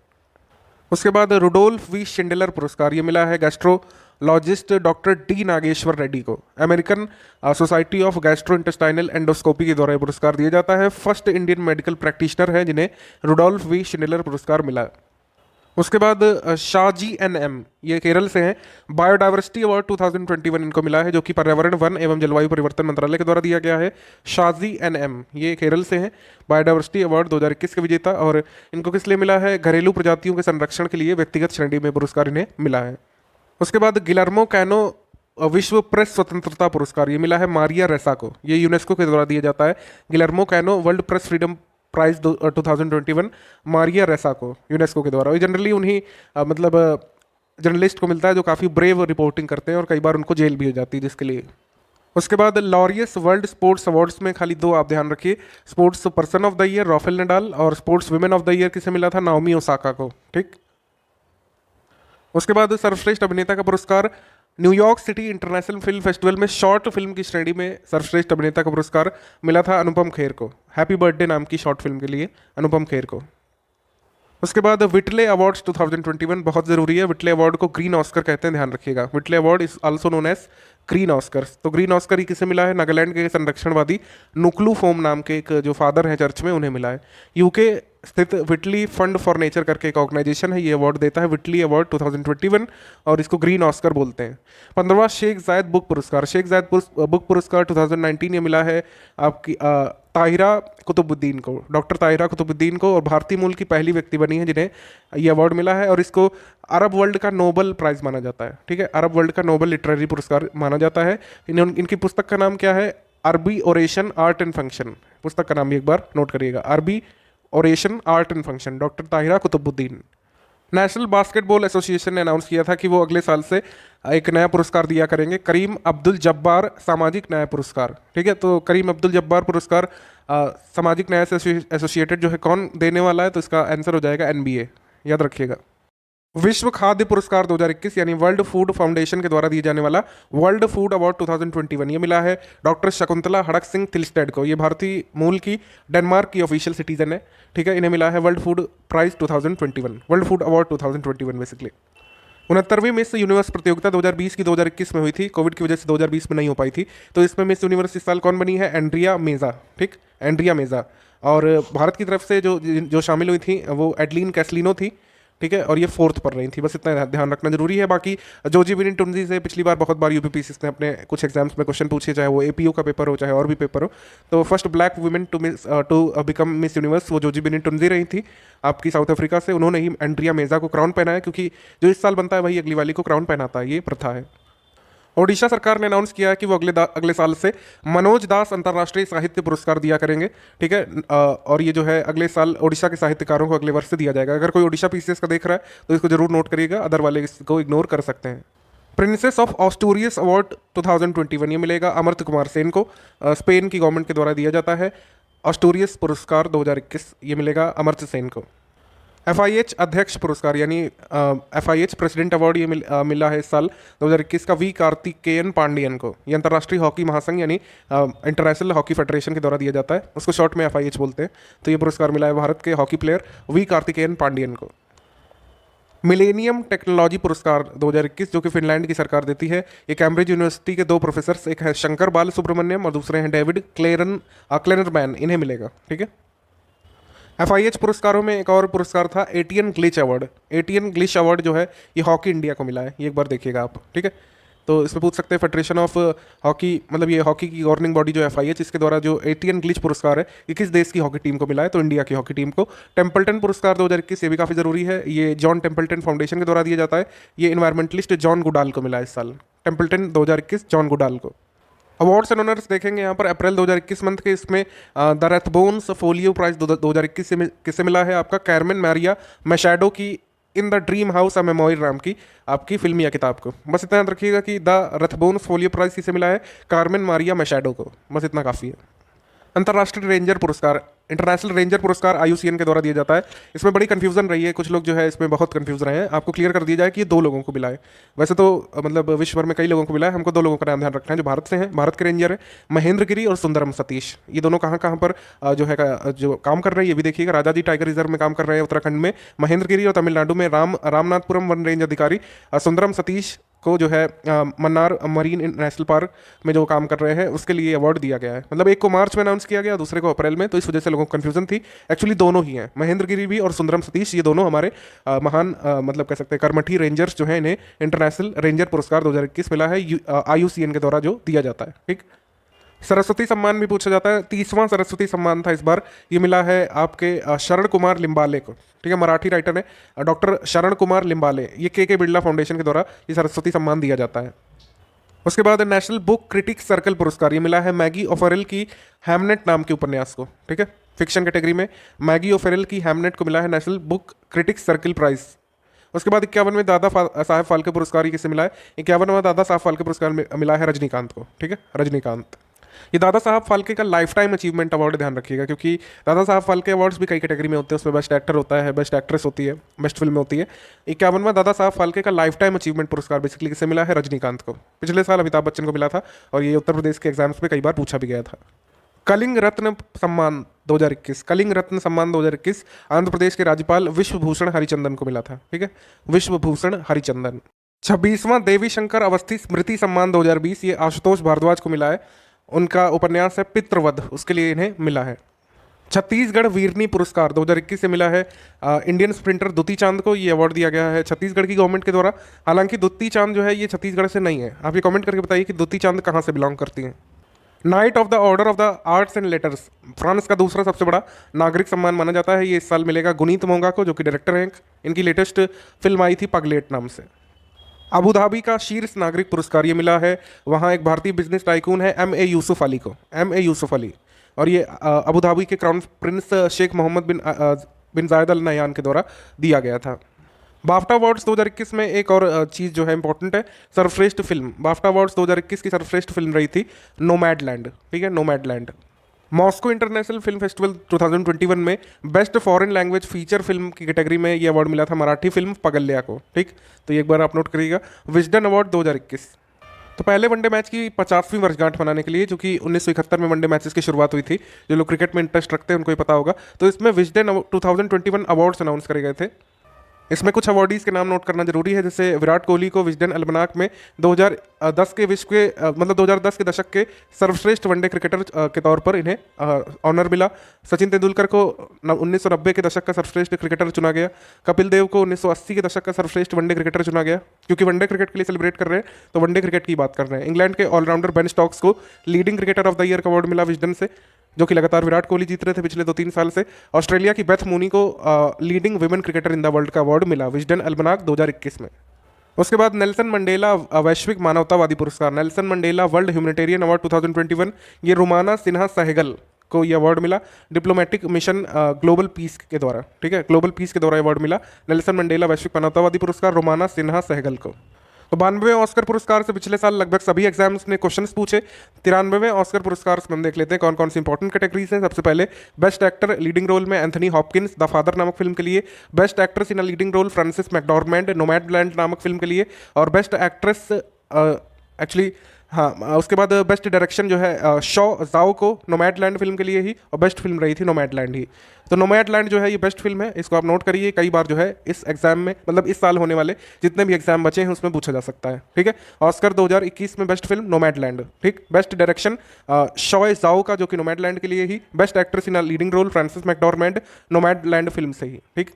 उसके बाद रुडोल्फ वी शिंडलर पुरस्कार ये मिला है gastrologist doctor D Nageshwar Reddy को। American society of gastrointestinal endoscopy के द्वारा ये पुरस्कार दिया जाता है। फर्स्ट इंडियन मेडिकल प्रैक्टिशनर है जिन्हें रुडोल्फ वी शिंडलर पुरस्कार मिला। उसके बाद शाजी NM ये केरल से हैं। बायोडाइवर्सिटी अवार्ड 2021 इनको मिला है जो कि पर्यावरण वन एवं जलवायु परिवर्तन मंत्रालय के द्वारा दिया गया है। शाजी NM ये केरल से हैं। बायोडाइवर्सिटी अवार्ड 2021 के विजेता। और इनको किस लिए मिला है? घरेलू प्रजातियों के संरक्षण के लिए व्यक्तिगत श्रेणी में पुरस्कार इन्हें मिला है। उसके बाद गिलर्मो कैनो विश्व प्रेस स्वतंत्रता पुरस्कार ये मिला है मारिया रेसा को। ये यूनेस्को के द्वारा दिया जाता है। Guillermo Cano world press freedom prize 2021 Maria Ressa को यूनेस्को के द्वारा। ये जनरली उन्हीं मतलब जर्नलिस्ट को मिलता है जो काफ़ी ब्रेव रिपोर्टिंग करते हैं और कई बार उनको जेल भी हो जाती है जिसके लिए। उसके बाद लॉरियस वर्ल्ड स्पोर्ट्स अवार्ड्स में खाली दो आप ध्यान रखिए। Sports person of the year Rafael Nadal और sports women of the year किसे मिला था? नाओमी ओसाका को, ठीक। उसके बाद सर्वश्रेष्ठ अभिनेता का पुरस्कार New York city international film festival में शॉर्ट फिल्म की श्रेणी में सर्वश्रेष्ठ अभिनेता का पुरस्कार मिला था अनुपम खेर को। हैप्पी बर्थडे नाम की शॉर्ट फिल्म के लिए अनुपम खेर को। उसके बाद विटले अवार्ड्स 2021 बहुत ज़रूरी है। विटले अवार्ड को ग्रीन ऑस्कर कहते हैं, ध्यान रखिएगा। Whitley award is also known as green Oscars. तो ग्रीन ऑस्कर ही किसे मिला है? नागालैंड के संरक्षणवादी नुकलू फोम नाम के एक जो फादर हैं चर्च में, उन्हें मिला है। यूके स्थित विटली फंड फॉर नेचर करके एक ऑर्गेनाइजेशन है, ये अवार्ड देता है विटली अवार्ड 2021 और इसको ग्रीन ऑस्कर बोलते हैं। 15वां शेख जायद बुक पुरस्कार, शेख जायद बुक पुरस्कार 2019 ये मिला है आपकी ताहिरा कुतुबुद्दीन को, डॉक्टर ताहिरा कुतुबुद्दीन को, और भारतीय मूल की पहली व्यक्ति बनी है जिन्हें ये अवार्ड मिला है। और इसको अरब वर्ल्ड का नोबल प्राइज माना जाता है, ठीक है। अरब वर्ल्ड का नोबल लिटरेरी पुरस्कार माना जाता है। इनकी पुस्तक का नाम क्या है? अरबी ओरेशन आर्ट एंड फंक्शन। पुस्तक का नाम भी एक बार नोट करिएगा, अरबी oration art and function, doctor Tahera Qutbuddin. National Basketball Association ने अनाउंस किया था कि वो अगले साल से एक नया पुरस्कार दिया करेंगे, करीम अब्दुल जब्बार सामाजिक न्याय पुरस्कार, ठीक है। तो करीम अब्दुल जब्बार पुरस्कार सामाजिक न्याय से एसोसिएटेड जो है कौन देने वाला है? तो इसका आंसर हो जाएगा NBA, याद रखिएगा। विश्व खाद्य पुरस्कार 2021 यानी वर्ल्ड फूड फाउंडेशन के द्वारा दिए जाने वाला वर्ल्ड फूड अवार्ड 2021 ये मिला है डॉक्टर शकुंतला हड़क सिंह थिलस्टेड को। ये भारतीय मूल की डेनमार्क की ऑफिशियल सिटीजन है, ठीक है। इन्हें मिला है world food prize 2021, world food award 2021 basically. 69वीं मिस यूनिवर्स प्रतियोगिता 2020 की 2021 में हुई थी, कोविड की वजह से 2020 में नहीं हो पाई थी। तो इसमें मिस यूनिवर्स इस साल कौन बनी है? एंड्रिया मेजा, ठीक, एंड्रिया मेजा। और भारत की तरफ से जो शामिल हुई थी वो एडलिन कैसलिनो थी, ठीक है। और ये 4th पर रही थी, बस इतना ध्यान रखना जरूरी है। बाकी जोजी बिनिन टुनजी से पिछली बार बहुत बार यूपीपीसी ने अपने कुछ एग्जाम्स में क्वेश्चन पूछे, चाहे वो APU का पेपर हो चाहे और भी पेपर हो। तो first black women to become Miss Universe वो जोजी बिनिन टुनजी रही थी आपकी साउथ अफ्रीका से। उन्होंने ही एंड्रिया मेजा को क्राउन पहनाया, क्योंकि जो इस साल बनता है वही अगली वाली को क्राउन पहनाता है, ये प्रथा है। ओडिशा सरकार ने अनाउंस किया है कि वो अगले साल से मनोज दास अंतर्राष्ट्रीय साहित्य पुरस्कार दिया करेंगे। ठीक है, और ये जो है अगले साल ओडिशा के साहित्यकारों को अगले वर्ष से दिया जाएगा। अगर कोई ओडिशा पीसीएस का देख रहा है तो इसको जरूर नोट करिएगा, अदर वाले इसको इग्नोर कर सकते हैं। प्रिंसेस ऑफ ऑस्टूरियस अवार्ड 2021 ये मिलेगा अमर्त्य कुमार सेन को। स्पेन की गवर्नमेंट के द्वारा दिया जाता है। ऑस्टूरियस पुरस्कार 2021 ये मिलेगा अमर्त्य सेन को। FIH अध्यक्ष पुरस्कार यानी FIH प्रेसिडेंट अवार्ड ये मिला है इस साल 2021 का वी कार्तिकेयन पांडियन को। ये अंतर्राष्ट्रीय हॉकी महासंघ यानी इंटरनेशनल हॉकी फेडरेशन के द्वारा दिया जाता है, उसको शॉर्ट में FIH बोलते हैं। तो ये पुरस्कार मिला है भारत के hockey player V Karthikeyan Pandian को। मिलेनियम टेक्नोलॉजी पुरस्कार 2021 जो कि फिनलैंड की सरकार देती है, ये कैम्ब्रिज यूनिवर्सिटी के 2 प्रोफेसर्स, एक है शंकर बाल सुब्रमण्यम और दूसरे हैं डेविड क्लेनरमैन, इन्हें मिलेगा। ठीक है, FIH पुरस्कारों में एक और पुरस्कार था ATN glitch award. ATN glitch award जो है ये हॉकी इंडिया को मिला है, ये एक बार देखिएगा आप। ठीक है, तो इसमें पूछ सकते हैं फेडरेशन ऑफ हॉकी, मतलब ये हॉकी की गवर्निंग बॉडी जो FIH, इसके द्वारा जो एटीएन ग्लिच पुरस्कार है ये किस देश की हॉकी टीम को मिला है, तो इंडिया की हॉकी टीम को। टेम्पल्टन पुरस्कार 2021 ये भी काफ़ी ज़रूरी है, ये जॉन टेम्पल्टन फाउंडेशन के द्वारा दिया जाता है। ये इन्वायरमेंटलिस्ट जॉन गुडाल को मिला है इस साल। टेम्पल्टन 2021 जॉन गुडाल को। अवार्ड्स एंड ऑनर्स देखेंगे यहाँ पर अप्रैल 2021 मंथ के, इसमें द रथबोन्स फोलियो प्राइज 2021 से किससे मिला है आपका, कैरमेन मैरिया मैशाडो की in the dream house a memory Ram की आपकी फिल्मिया किताब को। बस इतना याद रखिएगा कि द रथबोन्स फोलियो प्राइज किसे मिला है, कार्मेन मारिया मैशाडो को। बस इतना काफ़ी है। अंतर्राष्ट्रीय रेंजर पुरस्कार, इंटरनेशनल रेंजर पुरस्कार IUCN के द्वारा दिया जाता है। इसमें बड़ी कंफ्यूजन रही है, कुछ लोग जो है इसमें बहुत कंफ्यूज रहे हैं। आपको क्लियर कर दिया जाए कि ये 2 लोगों को मिला है। वैसे तो मतलब विश्व भर में कई लोगों को मिला है, हमको 2 लोगों का नाम ध्यान रखना है जो भारत से हैं। भारत के रेंजर है महेंद्र गिरी और सुंदरम सतीश। ये दोनों कहाँ कहाँ पर जो है जो काम कर रहे हैं ये भी देखिएगा। राजाजी टाइगर रिजर्व में काम कर रहे हैं उत्तराखंड में महेंद्र गिरी, और तमिलनाडु में रामनाथपुरम वन रेंज अधिकारी सुंदरम सतीश को जो है मन्नार मरीन नेशनल पार्क में जो काम कर रहे हैं उसके लिए अवार्ड दिया गया है। मतलब एक को मार्च में अनाउंस किया गया, दूसरे को अप्रैल में, तो इस वजह से लोगों को कन्फ्यूजन थी। एक्चुअली दोनों ही हैं, महेंद्र गिरी भी और सुंदरम सतीश, ये दोनों हमारे महान मतलब कह सकते हैं कर्मठी रेंजर्स जो हैं। इन्हें इंटरनेशनल रेंजर पुरस्कार 2021 मिला है IUCN के द्वारा जो दिया जाता है। ठीक, सरस्वती सम्मान भी पूछा जाता है। 30वां सरस्वती सम्मान था इस बार, ये मिला है आपके शरण कुमार लिम्बाले को। ठीक है, मराठी राइटर है डॉक्टर शरण कुमार लिम्बाले। ये के बिरला फाउंडेशन के द्वारा ये सरस्वती सम्मान दिया जाता है। उसके बाद नेशनल बुक क्रिटिक्स सर्कल पुरस्कार, ये मिला है मैगी ओफरेल की हैमनेट नाम के उपन्यास को। ठीक है, फिक्शन कैटेगरी में मैगी ओफरेल की हैमनेट को मिला है National Book Critics Circle Prize. उसके बाद 51वें दादा साहब फाल्के पुरस्कार ये किसे मिला है, 51वां दादा साहब फाल्के पुरस्कार मिला है रजनीकांत को। ठीक है, रजनीकांत। ये दादा साहब फाल्के का लाइफ टाइम अचीवमेंट अवार्ड ध्यान रखिएगा, क्योंकि दादा साहब फाल्के अवार्ड्स भी कई कैटेगरी में होते हैं। उसमें बेस्ट एक्टर होता है, बेस्ट एक्ट्रेस होती है, बेस्ट फिल्म होती है। 51वां दादा साहब फाल्के का लाइफ टाइम अचीवमेंट पुरस्कार बेसिकली किसे मिला है, रजनीकांत को। पिछले साल अमिताभ बच्चन को मिला था और ये उत्तर प्रदेश के एग्जाम्स में कई बार पूछा भी गया था। कलिंग रत्न सम्मान 2021, कलिंग रत्न सम्मान 2021 आंध्र प्रदेश के राज्यपाल विश्वभूषण हरिचंदन को मिला था। ठीक है, विश्वभूषण हरिचंदन। 26वां देवी शंकर अवस्थी स्मृति सम्मान 2020 ये आशुतोष भारद्वाज को मिला है। उनका उपन्यास है पितृवध, उसके लिए इन्हें मिला है। छत्तीसगढ़ वीरनी पुरस्कार 2021 से मिला है इंडियन स्प्रिंटर दुती चांद को। ये अवार्ड दिया गया है छत्तीसगढ़ की गवर्नमेंट के द्वारा। हालांकि दुती चांद जो है ये छत्तीसगढ़ से नहीं है। आप ये कमेंट करके बताइए कि दुती चांद कहाँ से बिलोंग करती हैं। Night of the order of the arts and letters France का दूसरा सबसे बड़ा नागरिक सम्मान माना जाता है। ये इस साल मिलेगा गुनीत मोंगा को, जो कि डायरेक्टर हैं। इनकी लेटेस्ट फिल्म आई थी पगलेट नाम से। अबू धाबी का शीर्ष नागरिक पुरस्कार ये मिला है, वहाँ एक भारतीय बिजनेस टाइकून है MA यूसुफ अली को, MA यूसुफ अली। और ये अबू धाबी के क्राउन प्रिंस शेख मोहम्मद बिन जायद अल नहयान के द्वारा दिया गया था। बाफ्टा अवार्ड्स 2021 में एक और चीज़ जो है इंपॉर्टेंट है, सर्वश्रेष्ठ फिल्म। बाफ्टा अवार्ड्स 2021 की सर्वश्रेष्ठ फिल्म रही थी नोमैडलैंड। ठीक है, Nomadland. Moscow international film festival 2021 में best foreign language feature film की कैटेगरी में ये अवार्ड मिला था मराठी फिल्म पगल्या को। ठीक, तो ये एक बार आप नोट करिएगा। Wisden award 2021। तो पहले वनडे मैच की 50वीं वर्षगांठ मनाने के लिए, जो कि 1971 में वनडे मैचेस की शुरुआत हुई थी, जो लोग क्रिकेट में इंटरेस्ट रखते हैं उनको ही पता होगा, तो इसमें विजडन 2021 अवार्ड्स अनाउंस करे गए थे। इसमें कुछ अवार्डीज़ के नाम नोट करना जरूरी है, जैसे विराट कोहली को विजडन अल्मनाक में 2010 के विश्व के मतलब 2010 के दशक के सर्वश्रेष्ठ वनडे क्रिकेटर के तौर पर इन्हें ऑनर मिला। सचिन तेंदुलकर को 1990 के दशक का सर्वश्रेष्ठ क्रिकेटर चुना गया। कपिल देव को 1980 के दशक का सर्वश्रेष्ठ वनडे क्रिकेटर चुना गया। क्योंकि वनडे क्रिकेट के लिए सेलिब्रेट कर रहे हैं तो वनडे क्रिकेट की बात कर रहे हैं। इंग्लैंड के ऑलराउंडर बेन स्टोक्स को leading cricketer of the year का अवार्ड मिला विजडन से, जो कि लगातार विराट कोहली जीत रहे थे पिछले 2-3 साल से। ऑस्ट्रेलिया की बेथ मूनी को leading women cricketer in the world का अवार्ड मिला विजडन अल्मनाक 2021 में। उसके बाद नेल्सन मंडेला वैश्विक मानवतावादी पुरस्कार, Nelson Mandela world humanitarian award 2021, ये रुमाना सिन्हा सहगल को ये अवार्ड मिला डिप्लोमेटिक मिशन ग्लोबल पीस के द्वारा, ठीक है, ग्लोबल पीस के द्वारा अवार्ड मिला नेल्सन मंडेला वैश्विक मानवतावादी पुरस्कार रुमाना सिन्हा सहगल को। तो 92वें ऑस्कर पुरस्कार से पिछले साल लगभग सभी एग्जाम्स ने क्वेश्चंस पूछे। 93वें ऑस्कर पुरस्कार से हम देख लेते हैं कौन कौन सी इंपॉर्टेंट कैटेगरीज हैं। सबसे पहले बेस्ट एक्टर लीडिंग रोल में एंथनी हॉपकिंस द फादर नामक फिल्म के लिए, best actress in a leading role Frances McDormand Nomadland नामक फिल्म के लिए, और बेस्ट एक्ट्रेस एक्चुअली हाँ उसके बाद बेस्ट डायरेक्शन जो है शॉ जाओ को नोमैडलैंड फिल्म के लिए ही, और बेस्ट फिल्म रही थी नोमैडलैंड ही। तो नोमैडलैंड जो है ये बेस्ट फिल्म है, इसको आप नोट करिए, कई बार जो है इस एग्जाम में मतलब इस साल होने वाले जितने भी एग्जाम बचे हैं उसमें पूछा जा सकता है, ठीक है। ऑस्कर 2021 में बेस्ट फिल्म नोमैडलैंड, ठीक। बेस्ट डायरेक्शन शॉ जाओ का जो कि नोमैडलैंड के लिए ही, best actress in a leading role Frances McDormand Nomadland film से ही, ठीक।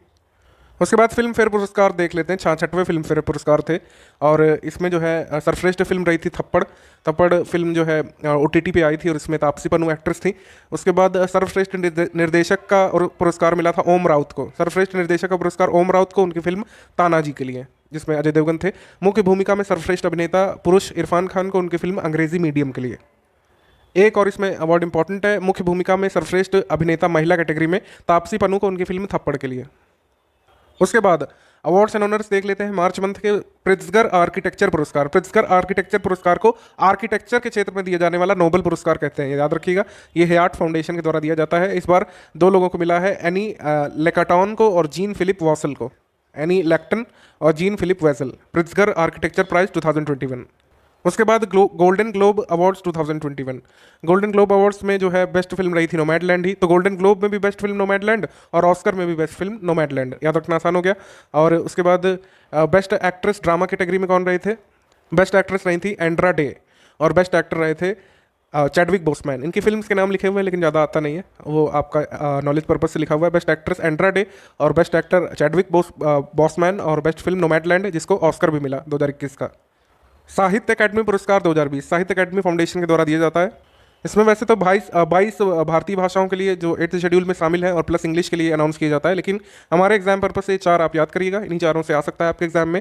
उसके बाद फिल्म फेयर पुरस्कार देख लेते हैं। 66वें फिल्म फेयर पुरस्कार थे और इसमें जो है सर्वश्रेष्ठ फिल्म रही थी थप्पड़। थप्पड़ फिल्म जो है OTT पे आई थी और इसमें तापसी पन्नू एक्ट्रेस थी। उसके बाद सर्वश्रेष्ठ निर्देशक का और पुरस्कार मिला था ओम राउत को। सर्वश्रेष्ठ निर्देशक का पुरस्कार ओम राउत को उनकी फिल्म तानाजी के लिए, जिसमें अजय देवगन थे। मुख्य भूमिका में सर्वश्रेष्ठ अभिनेता पुरुष इरफान खान को उनकी फिल्म अंग्रेजी मीडियम के लिए। एक और इसमें अवार्ड इंपॉर्टेंट है, मुख्य भूमिका में सर्वश्रेष्ठ अभिनेता महिला कैटेगरी में तापसी पन्नू को उनकी फिल्म थप्पड़ के लिए। उसके बाद अवार्ड्स एंड ऑनर्स देख लेते हैं। मार्च मंथ के प्रिट्जगर आर्किटेक्चर पुरस्कार। प्रिट्जगर आर्किटेक्चर पुरस्कार को आर्किटेक्चर के क्षेत्र में दिया जाने वाला नोबेल पुरस्कार कहते हैं, याद रखिएगा। ये हयात फाउंडेशन के द्वारा दिया जाता है। इस बार दो लोगों को मिला है, एनी लेकाटॉन को और जीन फिलिप वॉसल को। एनी लैक्टन और Jean Philippe Vassal, Pritzker Architecture Prize 2021। उसके बाद Golden Globe Awards 2021। Golden Globe Awards में जो है बेस्ट फिल्म रही थी नोमैडलैंड ही, तो गोल्डन ग्लोब में भी बेस्ट फिल्म नोमैडलैंड और ऑस्कर में भी बेस्ट फिल्म नोमैडलैंड, याद रखना आसान हो गया। और उसके बाद बेस्ट एक्ट्रेस ड्रामा कैटेगरी में कौन रहे थे? बेस्ट एक्ट्रेस रही थी एंड्रा डे और बेस्ट एक्टर रहे थे चैडविक बोसमैन। इनकी फिल्म्स के नाम लिखे हुए हैं लेकिन ज़्यादा आता नहीं है, वो आपका नॉलेज पर्पज से लिखा हुआ है। बेस्ट एक्ट्रेस एंड्रा डे और बेस्ट एक्टर चैडविक बोसमैन और बेस्ट फिल्म नोमैडलैंड, जिसको ऑस्कर भी मिला 2021 का। साहित्य अकादमी पुरस्कार 2020 साहित्य अकादमी फाउंडेशन के द्वारा दिया जाता है। इसमें वैसे तो 22 भारतीय भाषाओं के लिए जो 8th शेड्यूल में शामिल है और प्लस इंग्लिश के लिए अनाउंस किया जाता है, लेकिन हमारे एग्जाम पर्पज से 4 आप याद करिएगा, इन्हीं चारों से आ सकता है आपके एग्जाम में।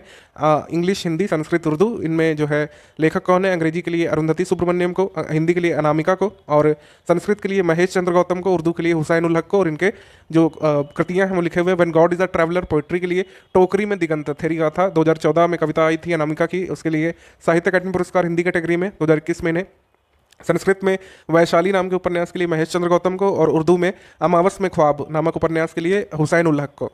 इंग्लिश, हिंदी, संस्कृत, उर्दू, इनमें जो है लेखक कौन है? अंग्रेजी के लिए अरुंधति सुब्रमण्यम को, हिंदी के लिए अनामिका को, और संस्कृत के लिए महेश चंद्र गौतम को, उर्दू के लिए हुसैन उल हक को, और इनके जो कृतियाँ हैं वो लिखे हुए when God is a traveller poetry के लिए टोकरी में दिगंत थेरी गाथा 2014 में कविता आई थी अनामिका की, उसके लिए साहित्य अकादमी पुरस्कार हिंदी कैटेगरी में 2021 में इन्हें। संस्कृत में वैशाली नाम के उपन्यास के लिए महेश चंद्र गौतम को, और उर्दू में अमावस में ख्वाब नामक उपन्यास के लिए हुसैन उल हक को।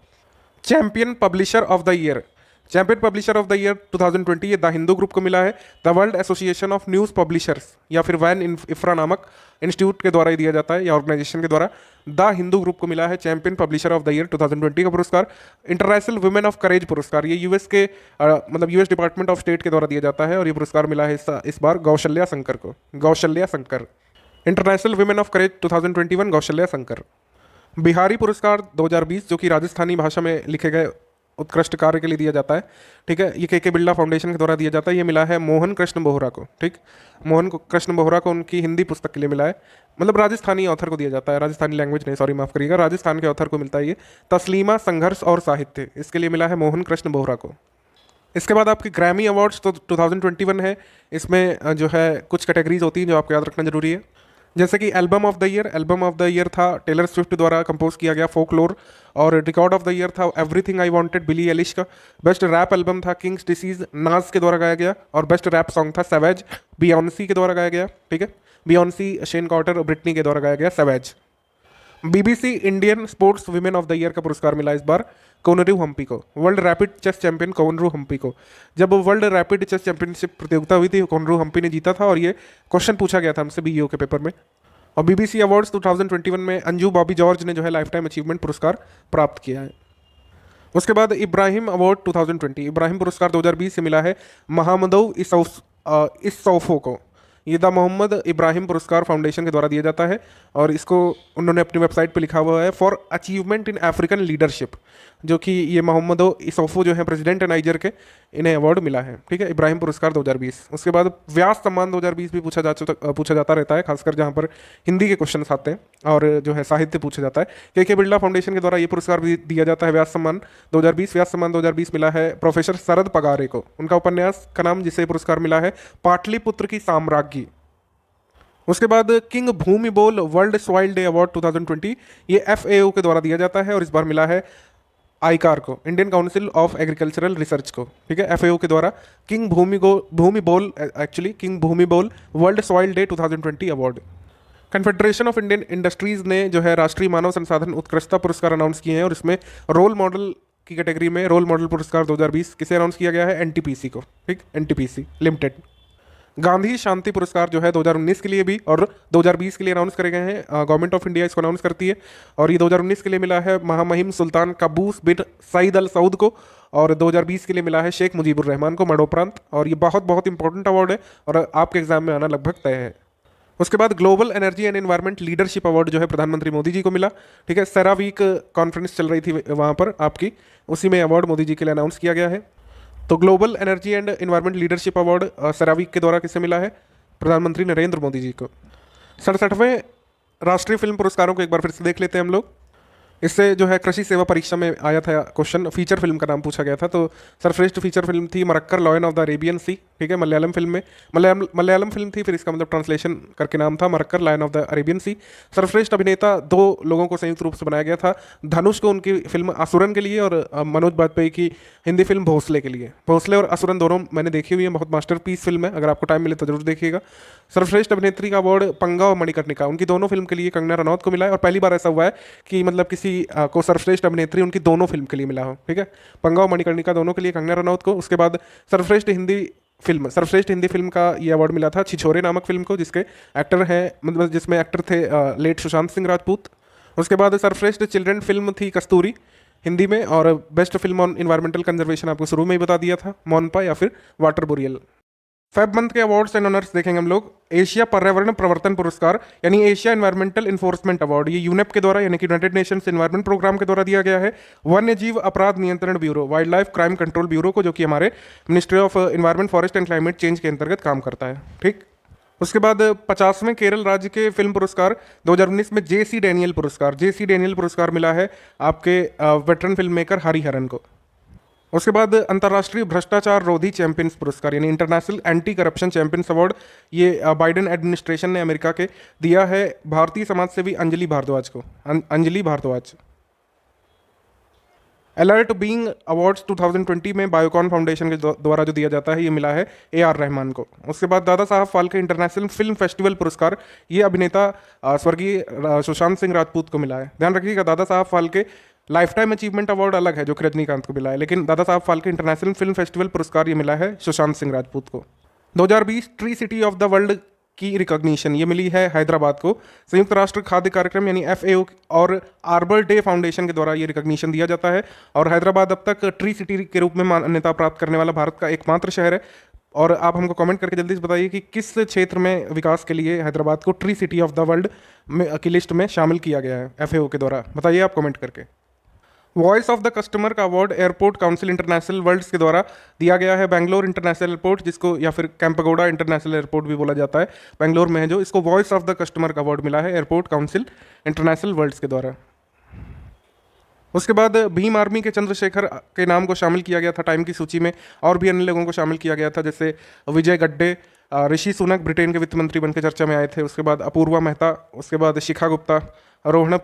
Champion publisher of the year, champion publisher of the year 2020 ये द हिंदू ग्रुप को मिला है। The world association of news publishers या फिर वैन इफ्रा नामक इंस्टीट्यूट के द्वारा ही दिया जाता है या ऑर्गेनाइजेशन के द्वारा। द हिंदू ग्रुप को मिला है champion publisher of the year 2020 का पुरस्कार। इंटरनेशनल वुमेन ऑफ करेज पुरस्कार, ये यूएस के मतलब यूएस डिपार्टमेंट ऑफ स्टेट के द्वारा दिया जाता है और ये पुरस्कार मिला है इस बार कौशल्या शंकर को। Kaushalya Shankar, international women of courage 2021 Kaushalya Shankar. Bihari पुरस्कार 2020 जो कि राजस्थानी भाषा में लिखे गए उत्कृष्ट कार्य के लिए दिया जाता है, ठीक है। ये के बिरला फाउंडेशन के द्वारा दिया जाता है। ये मिला है मोहन कृष्ण बोहरा को, ठीक। मोहन कृष्ण बोहरा को उनकी हिंदी पुस्तक के लिए मिला है, मतलब राजस्थानी ऑथर को दिया जाता है, राजस्थानी लैंग्वेज नहीं, सॉरी माफ करिएगा, राजस्थान के ऑथर को मिलता है ये। तस्लीमा संघर्ष और साहित्य, इसके लिए मिला है मोहन कृष्ण बोहरा को। इसके बाद आपकी ग्रैमी अवार्ड्स तो 2021 है। इसमें जो है कुछ कैटेगरीज होती हैं जो आपको याद रखना जरूरी है, जैसे कि album of the year. Album of the year था टेलर स्विफ्ट द्वारा कंपोज किया गया फोकलोर, और रिकॉर्ड ऑफ द ईयर था everything I wanted Billy Eilish का। बेस्ट रैप एल्बम था किंग्स डिसीज नाज के द्वारा गाया गया, और बेस्ट रैप सॉन्ग था सैवेज बियॉन्सी के द्वारा गाया गया, ठीक है। बियॉन्सी, शेन कार्टर और ब्रिटनी के द्वारा गाया गया savage. BBC Indian sports women of the year का पुरस्कार मिला इस बार कोनरू हम्पी को, world rapid chess champion Koneru Humpy को। जब वर्ल्ड रैपिड चेस चैंपियनशिप प्रतियोगिता हुई थी कोनरू हम्पी ने जीता था और ये क्वेश्चन पूछा गया था हमसे बीईओ के पेपर में। और बीबीसी अवार्ड्स 2021 में अंजू बॉबी जॉर्ज ने जो है लाइफ टाइम अचीवमेंट पुरस्कार प्राप्त किया है। उसके बाद इब्राहिम अवार्ड 2020, इब्राहिम पुरस्कार 2020 से मिला है महामदौ इसौफो को। ये द मोहम्मद इब्राहिम पुरस्कार फाउंडेशन के द्वारा दिया जाता है और इसको उन्होंने अपनी वेबसाइट पे लिखा हुआ है for achievement in African leadership, जो कि ये मोहम्मद इसोफो जो है प्रेसिडेंट है नाइजर के, इन्हें अवार्ड मिला है। ठीक है, इब्राहिम पुरस्कार 2020। उसके बाद व्यास सम्मान 2020 भी पूछा जाता रहता है, खासकर जहाँ पर हिंदी के क्वेश्चन आते हैं और जो है साहित्य पूछा जाता है। के बिरला फाउंडेशन के द्वारा ये पुरस्कार भी दिया जाता है, व्यास सम्मान 2020। व्यास सम्मान 2020 मिला है प्रोफेसर शरद पगारे को। उनका उपन्यास का नाम जिसे पुरस्कार मिला है पाटलिपुत्र की साम्राज्ञी। उसके बाद किंग भूमि बोल वर्ल्ड सॉइल डे अवार्ड 2020, ये FAO के द्वारा दिया जाता है और इस बार मिला है आईकार को, Indian council of agricultural research को। ठीक है, FAO के द्वारा किंग भूमि बोल world soil day 2020 award. Confederation of Indian industries ने जो है राष्ट्रीय मानव संसाधन उत्कृष्टता पुरस्कार अनाउंस किए हैं और इसमें रोल मॉडल की कैटेगरी में रोल मॉडल पुरस्कार 2020 किसे अनाउंस किया गया है? NTPC को। ठीक, NTPC लिमिटेड। गांधी शांति पुरस्कार जो है 2019 के लिए भी और 2020 के लिए अनाउंस करे गए हैं। गवर्नमेंट ऑफ इंडिया इसको अनाउंस करती है और ये 2019 के लिए मिला है महामहिम सुल्तान काबूस बिन सईद अल सऊद को और 2020 के लिए मिला है शेख मुजीबुर रहमान को मरणोपरांत। और ये बहुत बहुत इंपॉर्टेंट अवार्ड है और आपके एग्जाम में आना लगभग तय है। उसके बाद global energy and environment leadership award जो है प्रधानमंत्री मोदी जी को मिला। ठीक है, सेरावीक कॉन्फ्रेंस चल रही थी वहाँ पर आपकी, उसी में अवार्ड मोदी जी के लिए अनाउंस किया गया है। तो global energy and environment leadership award CERAWeek के द्वारा किसे मिला है? प्रधानमंत्री नरेंद्र मोदी जी को। 67वें राष्ट्रीय फिल्म पुरस्कारों को एक बार फिर से देख लेते हैं हम लोग। इससे जो है कृषि सेवा परीक्षा में आया था क्वेश्चन, फीचर फिल्म का नाम पूछा गया था। तो सर्वश्रेष्ठ फीचर फिल्म थी Marakkar lion of the Arabian sea. ठीक है, मलयालम फिल्म में मलयालम फिल्म थी, फिर इसका मतलब ट्रांसलेशन करके नाम था Marakkar lion of the Arabian sea. सर्वश्रेष्ठ अभिनेता 2 लोगों को संयुक्त रूप से बनाया गया था, धनुष को उनकी फिल्म असुरन के लिए और मनोज बाजपेयी की हिंदी फिल्म भोसले के लिए। भोसले और असुरन दोनों मैंने देखी हुई है, बहुत मास्टरपीस फिल्म है, अगर आपको टाइम मिले तो जरूर देखिएगा। सर्वश्रेष्ठ अभिनेत्री का अवार्ड पंगा और मणिकर्णिका, उनकी दोनों फिल्म के लिए कंगना रनौत को मिला है और पहली बार ऐसा हुआ है कि मतलब किसी को सर्वश्रेष्ठ अभिनेत्री उनकी दोनों फिल्म के लिए मिला हो। ठीक है, पंगा और मणिकर्णिका दोनों के लिए कंगना रनौत को। उसके बाद सर्वश्रेष्ठ हिंदी फिल्म का ये अवार्ड मिला था छिछोरे नामक फिल्म को, जिसके एक्टर हैं मतलब जिसमें एक्टर थे लेट सुशांत सिंह राजपूत। उसके बाद सर्वश्रेष्ठ चिल्ड्रन फिल्म थी कस्तूरी हिंदी में और best film on environmental conservation आपको शुरू में ही बता दिया था, मोनपा या फिर वाटर बोरियल। फेब मंथ के अवार्ड्स एंड ऑनर्स देखेंगे हम लोग। एशिया पर्यावरण प्रवर्तन पुरस्कार यानी एशिया एनवायरमेंटल इन्फोर्समेंट अवार्ड, ये यूनेप के द्वारा यानी कि यूनाइटेड नेशंस एनवायरमेंट प्रोग्राम के द्वारा दिया गया है। वन्य जीव अपराध नियंत्रण bureau, wild life crime control bureau को, जो कि हमारे ministry of environment forest and climate change के अंतर्गत काम करता है। ठीक, उसके बाद 50वें केरल राज्य के फिल्म पुरस्कार 2019 में JC डैनियल पुरस्कार मिला है आपके वेटरन फिल्म मेकर हरिहरन को। उसके बाद अंतर्राष्ट्रीय भ्रष्टाचार रोधी चैंपियंस पुरस्कार यानी international anti corruption champions award, ये बाइडेन एडमिनिस्ट्रेशन ने अमेरिका के दिया है भारतीय समाज सेवी अंजलि भारद्वाज को। Anjali Bhardwaj. Alert being awards 2020 में बायोकॉन फाउंडेशन के द्वारा जो दिया जाता है, ये मिला है AR रहमान को। उसके बाद Dada Saheb Phalke international film festival पुरस्कार, ये अभिनेता स्वर्गीय सुशांत सिंह राजपूत को मिला है। ध्यान रखिएगा, Dada Saheb Phalke life time achievement award अलग है जो कि रजनीकांत को मिला है, लेकिन Dada Saheb Phalke international film festival पुरस्कार ये मिला है सुशांत सिंह राजपूत को। 2020 tree city of the world की रिकॉग्निशन ये मिली है हैदराबाद को। संयुक्त राष्ट्र खाद्य कार्यक्रम यानी FAO और आर्बर डे फाउंडेशन के द्वारा ये रिकॉग्निशन दिया जाता है और हैदराबाद अब तक ट्री सिटी के रूप में मान्यता प्राप्त करने वाला भारत का एकमात्र शहर है। और आप हमको कमेंट करके जल्दी से बताइए कि किस क्षेत्र में विकास के लिए हैदराबाद को tree city of the world की लिस्ट में शामिल किया गया है FAO के द्वारा, बताइए आप कमेंट करके। वॉइस ऑफ द कस्टमर का award airport council international world's के द्वारा दिया गया है बेंगलोर इंटरनेशनल एयरपोर्ट, जिसको या फिर कैंपगोड़ा इंटरनेशनल एयरपोर्ट भी बोला जाता है, बेंगलोर में है जो, इसको वॉइस ऑफ द कस्टमर का अवार्ड मिला है एयरपोर्ट काउंसिल इंटरनेशनल वर्ल्ड्स के द्वारा। उसके बाद भीम आर्मी के चंद्रशेखर के नाम को शामिल किया गया था टाइम की सूची में, और भी अन्य लोगों को शामिल किया गया था जैसे विजय गड्ढे, ऋषि सुनक ब्रिटेन के वित्त मंत्री बनकर चर्चा में आए थे, उसके बाद अपूर्वा मेहता, उसके बाद शिखा गुप्ता, रोहना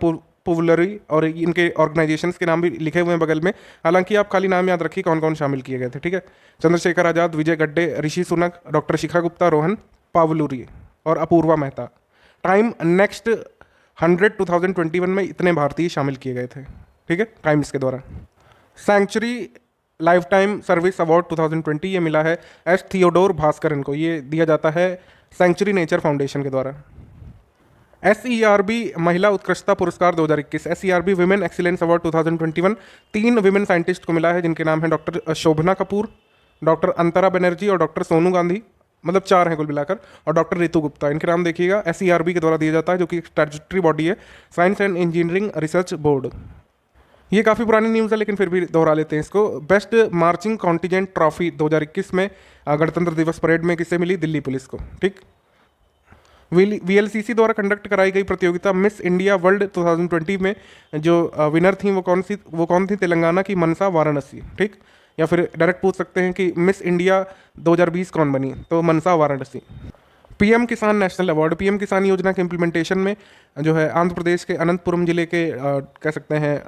पुवलरी, और इनके ऑर्गेनाइजेशंस के नाम भी लिखे हुए हैं बगल में। हालांकि आप खाली नाम याद रखिए कौन कौन शामिल किए गए थे। ठीक है, चंद्रशेखर आजाद, विजय गड्ढे, ऋषि सुनक, डॉक्टर शिखा गुप्ता, रोहन पावलुरी और अपूर्वा मेहता। टाइम नेक्स्ट 100 2021 में इतने भारतीय शामिल किए गए थे। ठीक है, टाइम्स के द्वारा। Century lifetime service award 2020 ये मिला है एस थियोडोर भास्करन को, ये दिया जाता है सेंचुरी नेचर फाउंडेशन के द्वारा। SERB महिला उत्कृष्टता पुरस्कार 2021, SERB women excellence award 2021 3 women scientist को मिला है जिनके नाम है डॉक्टर शोभना कपूर, डॉक्टर अंतरा बनर्जी और डॉक्टर सोनू गांधी। मतलब 4 हैं कुल मिलाकर, और डॉक्टर रितु गुप्ता, इनके नाम देखिएगा। SERB के द्वारा दिया जाता है, जो कि एक स्टैट्यूटरी बॉडी है, science and engineering research board. ये काफ़ी पुरानी न्यूज़ है लेकिन फिर भी दोहरा लेते हैं इसको। बेस्ट मार्चिंग कॉन्टिजेंट ट्रॉफी 2021 में गणतंत्र दिवस परेड में किसे मिली? दिल्ली पुलिस को। ठीक। VLCC द्वारा कंडक्ट कराई गई प्रतियोगिता मिस इंडिया वर्ल्ड 2020 में जो विनर थी वो कौन थी? तेलंगाना की मनसा वाराणसी। ठीक। या फिर डायरेक्ट पूछ सकते हैं कि मिस इंडिया 2020 कौन बनी? तो मनसा वाराणसी। PM किसान नेशनल अवार्ड, PM किसान योजना के इम्प्लीमेंटेशन में जो है आंध्र प्रदेश के अनंतपुरम जिले के कह सकते हैं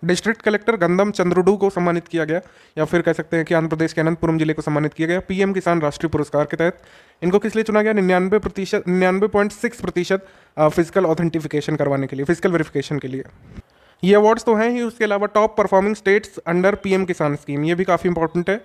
डिस्ट्रिक्ट कलेक्टर गंदम चंद्रुडू को सम्मानित किया गया, या फिर कह सकते हैं कि आंध्र प्रदेश के अनंतपुरम जिले को सम्मानित किया गया PM किसान राष्ट्रीय पुरस्कार के तहत। इनको किस लिए चुना गया? 99.6% फिजिकल ऑथेंटिफिकेशन करवाने के लिए, फिजिकल वेरिफिकेशन के लिए। ये अवार्ड्स तो हैं ही, उसके अलावा top performing states under PM किसान स्कीम, ये भी काफ़ी इंपॉर्टेंट है।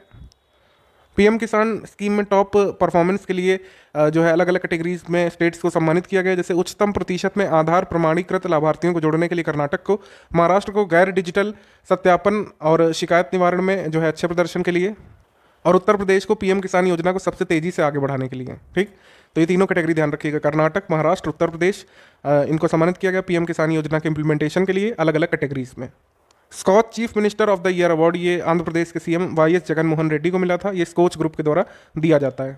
PM किसान स्कीम में टॉप परफॉर्मेंस के लिए जो है अलग अलग कैटेगरीज में स्टेट्स को सम्मानित किया गया। जैसे उच्चतम प्रतिशत में आधार प्रमाणीकृत लाभार्थियों को जोड़ने के लिए कर्नाटक को, महाराष्ट्र को गैर डिजिटल सत्यापन और शिकायत निवारण में जो है अच्छे प्रदर्शन के लिए, और उत्तर प्रदेश को PM किसान योजना को सबसे तेज़ी से आगे बढ़ाने के लिए। ठीक। तो ये तीनों कैटेगरी ध्यान रखिएगा, कर्नाटक, महाराष्ट्र, उत्तर प्रदेश, इनको सम्मानित किया गया PM किसान योजना के इम्प्लीमेंटेशन के लिए अलग अलग कैटेगरीज में। Skoch chief minister of the year award ये आंध्र प्रदेश के CM YS जगनमोहन रेड्डी को मिला था। ये स्कोच ग्रुप के द्वारा दिया जाता है।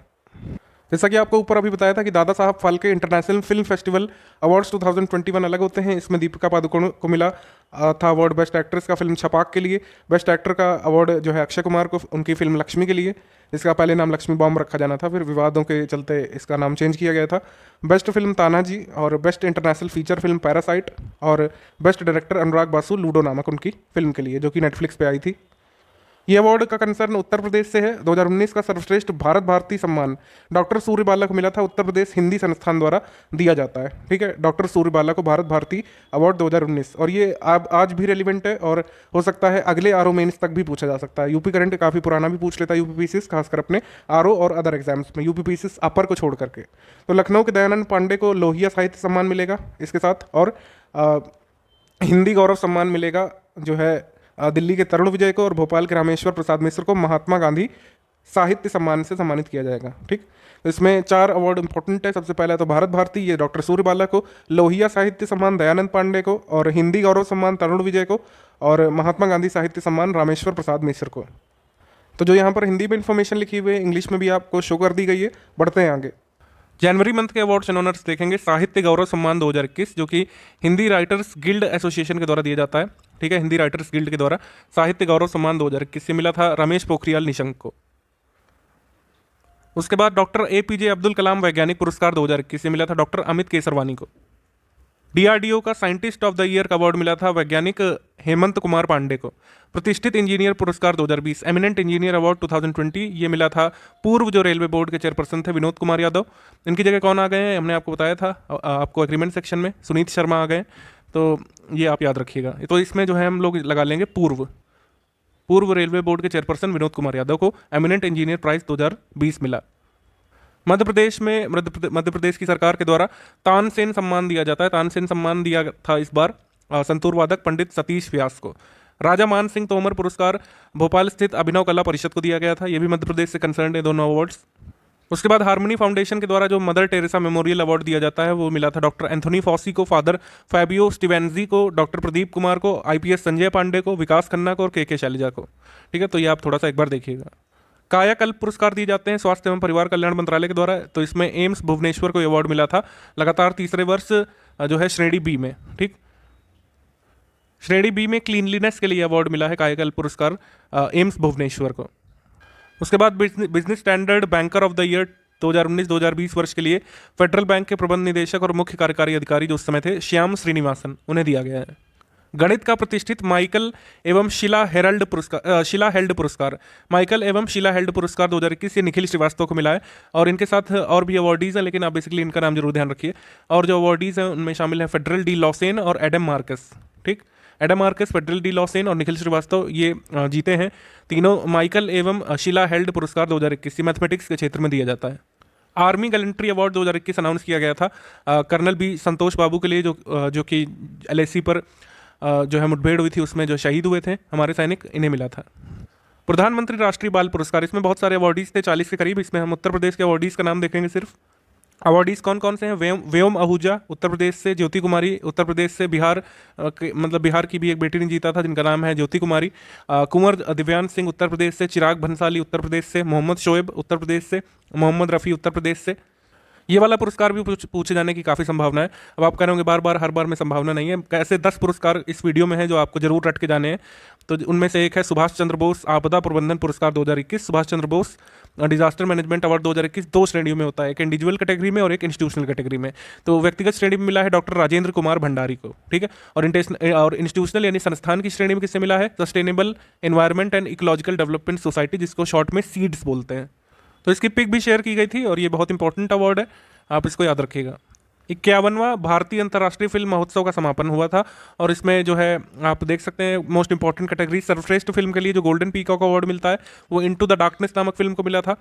जैसा कि आपको ऊपर अभी बताया था कि Dada Saheb Phalke international film festival awards 2021 अलग होते हैं। इसमें दीपिका पादुकोण को मिला था अवार्ड बेस्ट एक्ट्रेस का फिल्म छपाक के लिए। बेस्ट एक्टर का अवार्ड जो है अक्षय कुमार को उनकी फिल्म लक्ष्मी के लिए, जिसका पहले नाम लक्ष्मी बॉम्ब रखा जाना था, फिर विवादों के चलते इसका नाम चेंज किया गया था। बेस्ट फिल्म तानाजी, और best international feature film parasite, और बेस्ट डायरेक्टर अनुराग बासु लूडो नामक उनकी फिल्म के लिए, जो कि नेटफ्लिक्स पे आई थी। ये अवार्ड का कंसर्न उत्तर प्रदेश से है। 2019 का सर्वश्रेष्ठ भारत भारती सम्मान डॉक्टर सूर्यबाला को मिला था, उत्तर प्रदेश हिंदी संस्थान द्वारा दिया जाता है। ठीक है, डॉक्टर सूर्यबाला को भारत भारती अवार्ड 2019, और ये आज भी रेलिवेंट है और हो सकता है अगले RO मेंस तक भी पूछा जा सकता है। यूपी करंट काफ़ी पुराना भी पूछ लेता है UPPCS, खासकर अपने RO और अदर एग्जाम्स में, UPPCS अपर को छोड़ करके। तो लखनऊ के दयानंद पांडे को लोहिया साहित्य सम्मान मिलेगा इसके साथ, और हिंदी गौरव सम्मान मिलेगा जो है दिल्ली के तरुण विजय को, और भोपाल के रामेश्वर प्रसाद मिश्र को महात्मा गांधी साहित्य सम्मान से सम्मानित किया जाएगा। ठीक। तो इसमें 4 अवार्ड इंपॉर्टेंट है। सबसे पहला तो भारत भारती, ये डॉक्टर सूर्यबाला को, लोहिया साहित्य सम्मान दयानंद पांडे को, और हिंदी गौरव सम्मान तरुण विजय को, और महात्मा गांधी साहित्य सम्मान रामेश्वर प्रसाद मिश्र को। तो जो यहाँ पर हिंदी में इन्फॉर्मेशन लिखी हुई है, इंग्लिश में भी आपको शो कर दी गई है। बढ़ते हैं आगे। जनवरी मंथ के अवार्ड्स एंड ऑनर्स देखेंगे। साहित्य गौरव सम्मान 2021, जो कि हिंदी राइटर्स गिल्ड एसोसिएशन के द्वारा दिया जाता है। ठीक है, हिंदी राइटर्स गिल्ड के द्वारा साहित्य गौरव सम्मान 2021 से मिला था रमेश पोखरियाल निशंक को। उसके बाद डॉक्टर APJ अब्दुल कलाम वैज्ञानिक पुरस्कार 2021 से मिला था डॉक्टर अमित केसरवानी को। DRDO का साइंटिस्ट ऑफ द ईयर का अवार्ड मिला था वैज्ञानिक हेमंत कुमार पांडे को। प्रतिष्ठित इंजीनियर पुरस्कार 2020 एमिनेंट इंजीनियर अवार्ड 2020 ये मिला था पूर्व जो रेलवे बोर्ड के चेयरपर्सन थे विनोद कुमार यादव। इनकी जगह कौन आ गए हैं? हमने आपको बताया था आपको एग्रीमेंट सेक्शन में, सुनीत शर्मा आ गए। तो ये आप याद रखिएगा। तो इसमें जो है हम लोग लगा लेंगे पूर्व रेलवे बोर्ड के चेयरपर्सन विनोद कुमार यादव को एमिनेंट इंजीनियर प्राइज 2020 मिला। मध्य प्रदेश की सरकार के द्वारा तानसेन सम्मान दिया जाता है। तानसेन सम्मान दिया था इस बार संतूर वादक पंडित सतीश व्यास को। राजा मान सिंह तोमर पुरस्कार भोपाल स्थित अभिनव कला परिषद को दिया गया था। ये भी मध्य प्रदेश से कंसर्न है दोनों अवार्ड्स। उसके बाद हार्मनी फाउंडेशन के द्वारा जो मदर टेरेसा मेमोरियल अवार्ड दिया जाता है वो मिला था डॉक्टर एंथोनी फॉसी को, फादर फैबियो स्टीवेंजी को, डॉक्टर प्रदीप कुमार को, IPS संजय पांडे को, विकास खन्ना को और KK शैलजा को। ठीक है, तो ये आप थोड़ा सा एक बार देखिएगा। कायाकल्प पुरस्कार दिए जाते हैं स्वास्थ्य एवं परिवार कल्याण मंत्रालय के द्वारा। तो इसमें एम्स भुवनेश्वर को अवार्ड मिला था लगातार तीसरे वर्ष जो है श्रेणी B में। ठीक, श्रेणी B में क्लीनलीनेस के लिए अवार्ड मिला है कायाकल्प पुरस्कार एम्स भुवनेश्वर को। उसके बाद business standard banker of the year 2019-2020 वर्ष के लिए फेडरल बैंक के प्रबंध निदेशक और मुख्य कार्यकारी अधिकारी जो उस समय थे श्याम श्रीनिवासन, उन्हें दिया गया है। गणित का प्रतिष्ठित माइकल एवं शीला हेल्ड पुरस्कार माइकल एवं शीला हेल्ड पुरस्कार 2021 ये निखिल श्रीवास्तव को मिला है। और इनके साथ और भी अवार्डीज़ हैं, लेकिन आप बेसिकली इनका नाम जरूर ध्यान रखिए। और जो अवार्डीज़ हैं उनमें शामिल है फेडरल डी लॉसेन और एडम मार्कस। ठीक, Adam Marcus, federal D Lausanne और निखिल श्रीवास्तव ये जीते हैं तीनों माइकल एवं शीला हेल्ड पुरस्कार 2021 मैथमेटिक्स के क्षेत्र में दिया जाता है। आर्मी गैलेंट्री अवार्ड 2021 अनाउंस किया गया था कर्नल B संतोष बाबू के लिए जो कि LAC पर जो है मुठभेड़ हुई थी उसमें जो शहीद हुए थे हमारे सैनिक, इन्हें मिला था। प्रधानमंत्री राष्ट्रीय बाल पुरस्कार, इसमें बहुत सारे अवार्डीज थे, 40 के करीब। इसमें हम उत्तर प्रदेश के अवार्डीज का नाम देखेंगे सिर्फ। अवार्डीज कौन कौन से हैं? व्योम आहूजा उत्तर प्रदेश से, ज्योति कुमारी उत्तर प्रदेश से, बिहार मतलब बिहार की भी एक बेटी ने जीता था जिनका नाम है ज्योति कुमारी, कुंवर दिव्यांश सिंह उत्तर प्रदेश से, चिराग भंसाली उत्तर प्रदेश से, मोहम्मद शोएब उत्तर प्रदेश से, मोहम्मद रफ़ी उत्तर प्रदेश से। ये वाला पुरस्कार भी पूछे जाने की काफ़ी संभावना है। अब आप कह रहे होंगे बार बार हर बार में संभावना नहीं है। ऐसे 10 पुरस्कार इस वीडियो में है जो आपको जरूर रट के जाने हैं। तो उनमें से एक है सुभाष चंद्र बोस आपदा प्रबंधन पुरस्कार 2021, Subhash Chandra Bose disaster management award 2021। 2 श्रेणियों में होता है, एक इंडिविजुअल कैटेगरी में और एक इंस्टीट्यूशनल कैटेगरी में। तो व्यक्तिगत श्रेणी में मिला है डॉक्टर राजेंद्र कुमार भंडारी को, ठीक है। और इंस्टीट्यूशनल यानी संस्थान की श्रेणी में किससे मिला है? Sustainable environment and ecological development society, जिसको शॉर्ट में सीड्स बोलते हैं। तो इसकी पिक भी शेयर की गई थी और ये बहुत इंपॉर्टेंट अवार्ड है, आप इसको याद रखिएगा। 51वां भारतीय अंतर्राष्ट्रीय फिल्म महोत्सव का समापन हुआ था और इसमें जो है आप देख सकते हैं मोस्ट इंपॉर्टेंट कैटेगरी सर्वश्रेष्ठ फिल्म के लिए जो गोल्डन पीकॉक अवार्ड मिलता है वो इनटू द डार्कनेस नामक फिल्म को मिला था।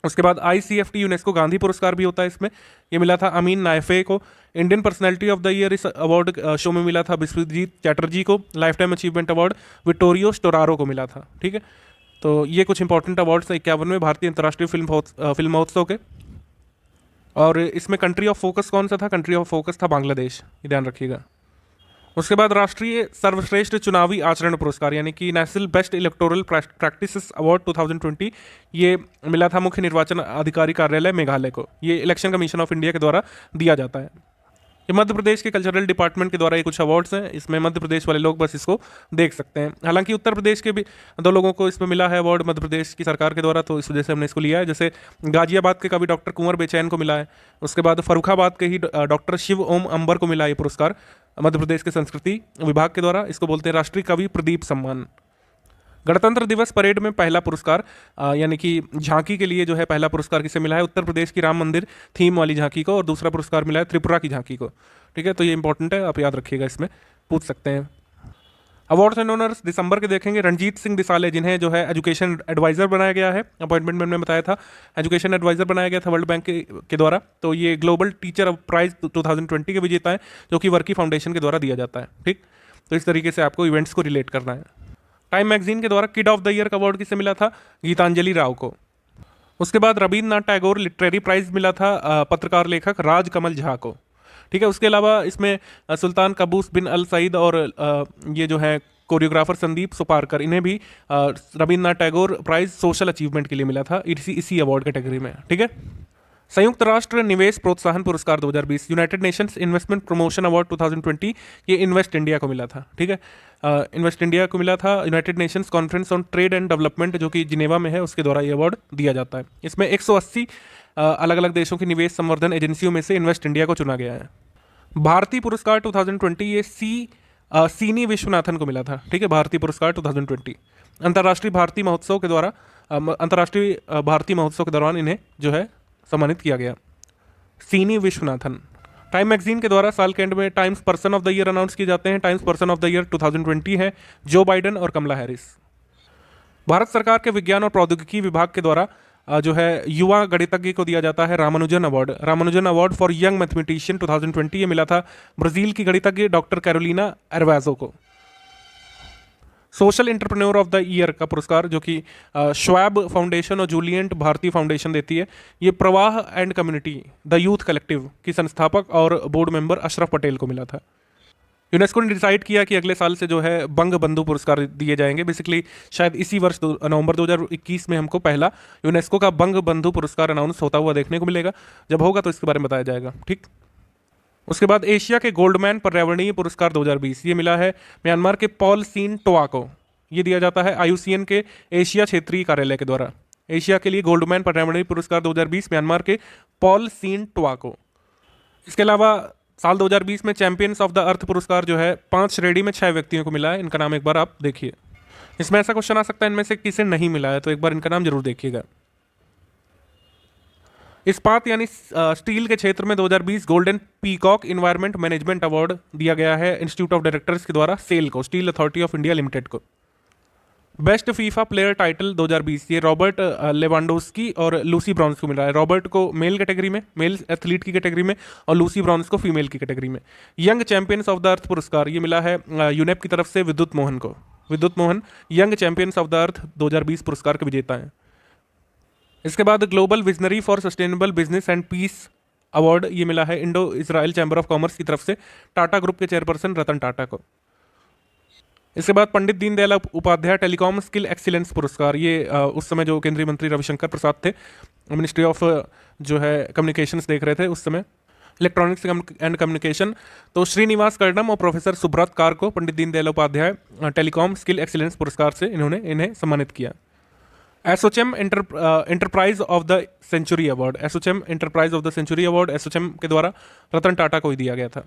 उसके बाद ICFT यूनेस्को गांधी पुरस्कार भी होता है इसमें, ये मिला था अमीन नायफे को। Indian personality of the year इस अवार्ड शो में मिला था विश्वजीत चैटर्जी को। Lifetime achievement award Vittorio Storaro को मिला था, ठीक है। तो ये कुछ इंपॉर्टेंट अवार्ड्स 51वें भारतीय अंतर्राष्ट्रीय फिल्म महोत्सव के। और इसमें कंट्री ऑफ फोकस कौन सा था? कंट्री ऑफ फोकस था बांग्लादेश, ये ध्यान रखिएगा। उसके बाद राष्ट्रीय सर्वश्रेष्ठ चुनावी आचरण पुरस्कार यानी कि national best electoral practices award 2020, ये मिला था मुख्य निर्वाचन अधिकारी कार्यालय मेघालय को। ये इलेक्शन कमीशन ऑफ इंडिया के द्वारा दिया जाता है। ये मध्य प्रदेश के कल्चरल डिपार्टमेंट के द्वारा ये कुछ अवार्ड्स हैं, इसमें मध्य प्रदेश वाले लोग बस इसको देख सकते हैं। हालांकि उत्तर प्रदेश के भी 2 लोगों को इसमें मिला है अवार्ड मध्य प्रदेश की सरकार के द्वारा, तो इस वजह से हमने इसको लिया है। जैसे गाजियाबाद के कवि डॉक्टर कुंवर बेचैन को मिला है। उसके बाद फर्रुखाबाद के ही डॉक्टर शिव ओम अंबर को मिला ये पुरस्कार मध्य प्रदेश के संस्कृति विभाग के द्वारा। इसको बोलते हैं राष्ट्रीय कवि प्रदीप सम्मान। गणतंत्र दिवस परेड में पहला पुरस्कार यानी कि झांकी के लिए जो है पहला पुरस्कार किसे मिला है? उत्तर प्रदेश की राम मंदिर थीम वाली झांकी को, और दूसरा पुरस्कार मिला है त्रिपुरा की झांकी को, ठीक है। तो ये इंपॉर्टेंट है, आप याद रखिएगा, इसमें पूछ सकते हैं। अवार्ड्स एंड ऑनर्स दिसंबर के देखेंगे। रणजीत सिंह दिसाले जिन्हें जो है एजुकेशन एडवाइजर बनाया गया है, अपॉइंटमेंट में मैंने बताया था एजुकेशन एडवाइजर बनाया गया था वर्ल्ड बैंक के द्वारा। तो ये ग्लोबल टीचर प्राइज 2020 के विजेता है जो कि वर्की फाउंडेशन के द्वारा दिया जाता है, ठीक। तो इस तरीके से आपको इवेंट्स को रिलेट करना है। टाइम मैगजीन के द्वारा किड ऑफ द ईयर का अवार्ड किसे मिला था? गीतांजलि राव को। उसके बाद रविन्द्रनाथ टैगोर लिटरेरी प्राइज मिला था पत्रकार लेखक राज कमल झा को, ठीक है। उसके अलावा इसमें सुल्तान कबूस बिन अल सईद और ये जो है कोरियोग्राफर संदीप सुपारकर, इन्हें भी Rabindranath Tagore prize social achievement के लिए मिला था इसी अवार्ड कैटेगरी में, ठीक है। संयुक्त राष्ट्र निवेश प्रोत्साहन पुरस्कार 2020, United Nations investment promotion award 2020, ये इन्वेस्ट इंडिया को मिला था, ठीक है। इन्वेस्ट इंडिया को मिला था United Nations conference on trade and development जो कि जिनेवा में है, उसके द्वारा ये अवार्ड दिया जाता है। इसमें 180 अलग अलग देशों की निवेश संवर्धन एजेंसियों में से इन्वेस्ट इंडिया को चुना गया है। भारतीय पुरस्कार 2020 ये सीनी विश्वनाथन को मिला था, ठीक है। भारतीय पुरस्कार 2020 अंतर्राष्ट्रीय भारतीय महोत्सव के द्वारा अंतर्राष्ट्रीय भारतीय महोत्सव के दौरान इन्हें जो है सम्मानित किया गया। सीनी विश्वनाथन। टाइम मैगजीन के द्वारा साल के एंड में times person of the year announce किए जाते हैं। Times person of the year 2020 है जो बाइडन और कमला हैरिस। भारत सरकार के विज्ञान और प्रौद्योगिकी विभाग के द्वारा जो है युवा गणितज्ञ को दिया जाता है Ramanujan award. Ramanujan award for young mathematician 2020 ये मिला था ब्राजील की गणितज्ञ डॉक्टर कैरोलिना एरवाजो को। Social entrepreneur of the year का पुरस्कार जो कि श्वाब फाउंडेशन और जूलियंट भारती फाउंडेशन देती है, ये प्रवाह and community the youth collective की संस्थापक और बोर्ड मेंबर अशरफ पटेल को मिला था। यूनेस्को ने डिसाइड किया कि अगले साल से जो है बंग बंधु पुरस्कार दिए जाएंगे। बेसिकली शायद इसी वर्ष नवंबर 2021 में हमको पहला यूनेस्को का बंग बंधु पुरस्कार अनाउंस होता हुआ देखने को मिलेगा। जब होगा तो इसके बारे में बताया जाएगा, ठीक। उसके बाद एशिया के गोल्डमैन पर्यावरणीय पुरस्कार 2020 ये मिला है म्यांमार के पॉल सीन टोआ को। ये दिया जाता है IUCN के एशिया क्षेत्रीय कार्यालय के द्वारा। एशिया के लिए गोल्डमैन पर्यावरणीय पुरस्कार 2020 म्यांमार के पॉल सीन टोआ को। इसके अलावा साल 2020 में चैंपियंस ऑफ द अर्थ पुरस्कार जो है 5 श्रेणी में 6 व्यक्तियों को मिला है। इनका नाम एक बार आप देखिए। इसमें ऐसा क्वेश्चन आ सकता है इनमें से किसे नहीं मिला है, तो एक बार इनका नाम जरूर देखिएगा। इस्पात यानी स्टील के क्षेत्र में 2020 golden peacock environment management award दिया गया है इंस्टीट्यूट ऑफ डायरेक्टर्स के द्वारा सेल को, steel authority of India limited को। बेस्ट फीफा प्लेयर टाइटल 2020 ये रॉबर्ट लेवांडोस्की और लूसी ब्राउन्स को मिल रहा है। रॉबर्ट को मेल कैटेगरी में, मेल एथलीट की कैटेगरी में, और लूसी ब्राउन्स को फीमेल की कैटेगरी में। यंग चैंपियंस ऑफ द अर्थ पुरस्कार ये मिला है यूनेप की तरफ से विद्युत मोहन को। Vidyut Mohan young champions of the earth 2020 पुरस्कार के विजेता हैं। इसके बाद global visionary for sustainable business and peace award ये मिला है Indo Israel chamber of commerce की तरफ से टाटा ग्रुप के चेयरपर्सन रतन टाटा को। इसके बाद Pandit Deendayal Upadhyay telecom skill excellence पुरस्कार, ये उस समय जो केंद्रीय मंत्री रविशंकर प्रसाद थे, मिनिस्ट्री ऑफ जो है कम्युनिकेशंस देख रहे थे उस समय, इलेक्ट्रॉनिक्स एंड कम्युनिकेशन, तो श्रीनिवास कर्णम और प्रोफेसर सुब्रत कार को Pandit Deendayal Upadhyay telecom skill excellence पुरस्कार से इन्हें सम्मानित किया। ASSOCHAM enterprise of the century award, ASSOCHAM enterprise of the century award ASSOCHAM के द्वारा रतन टाटा को ही दिया गया था।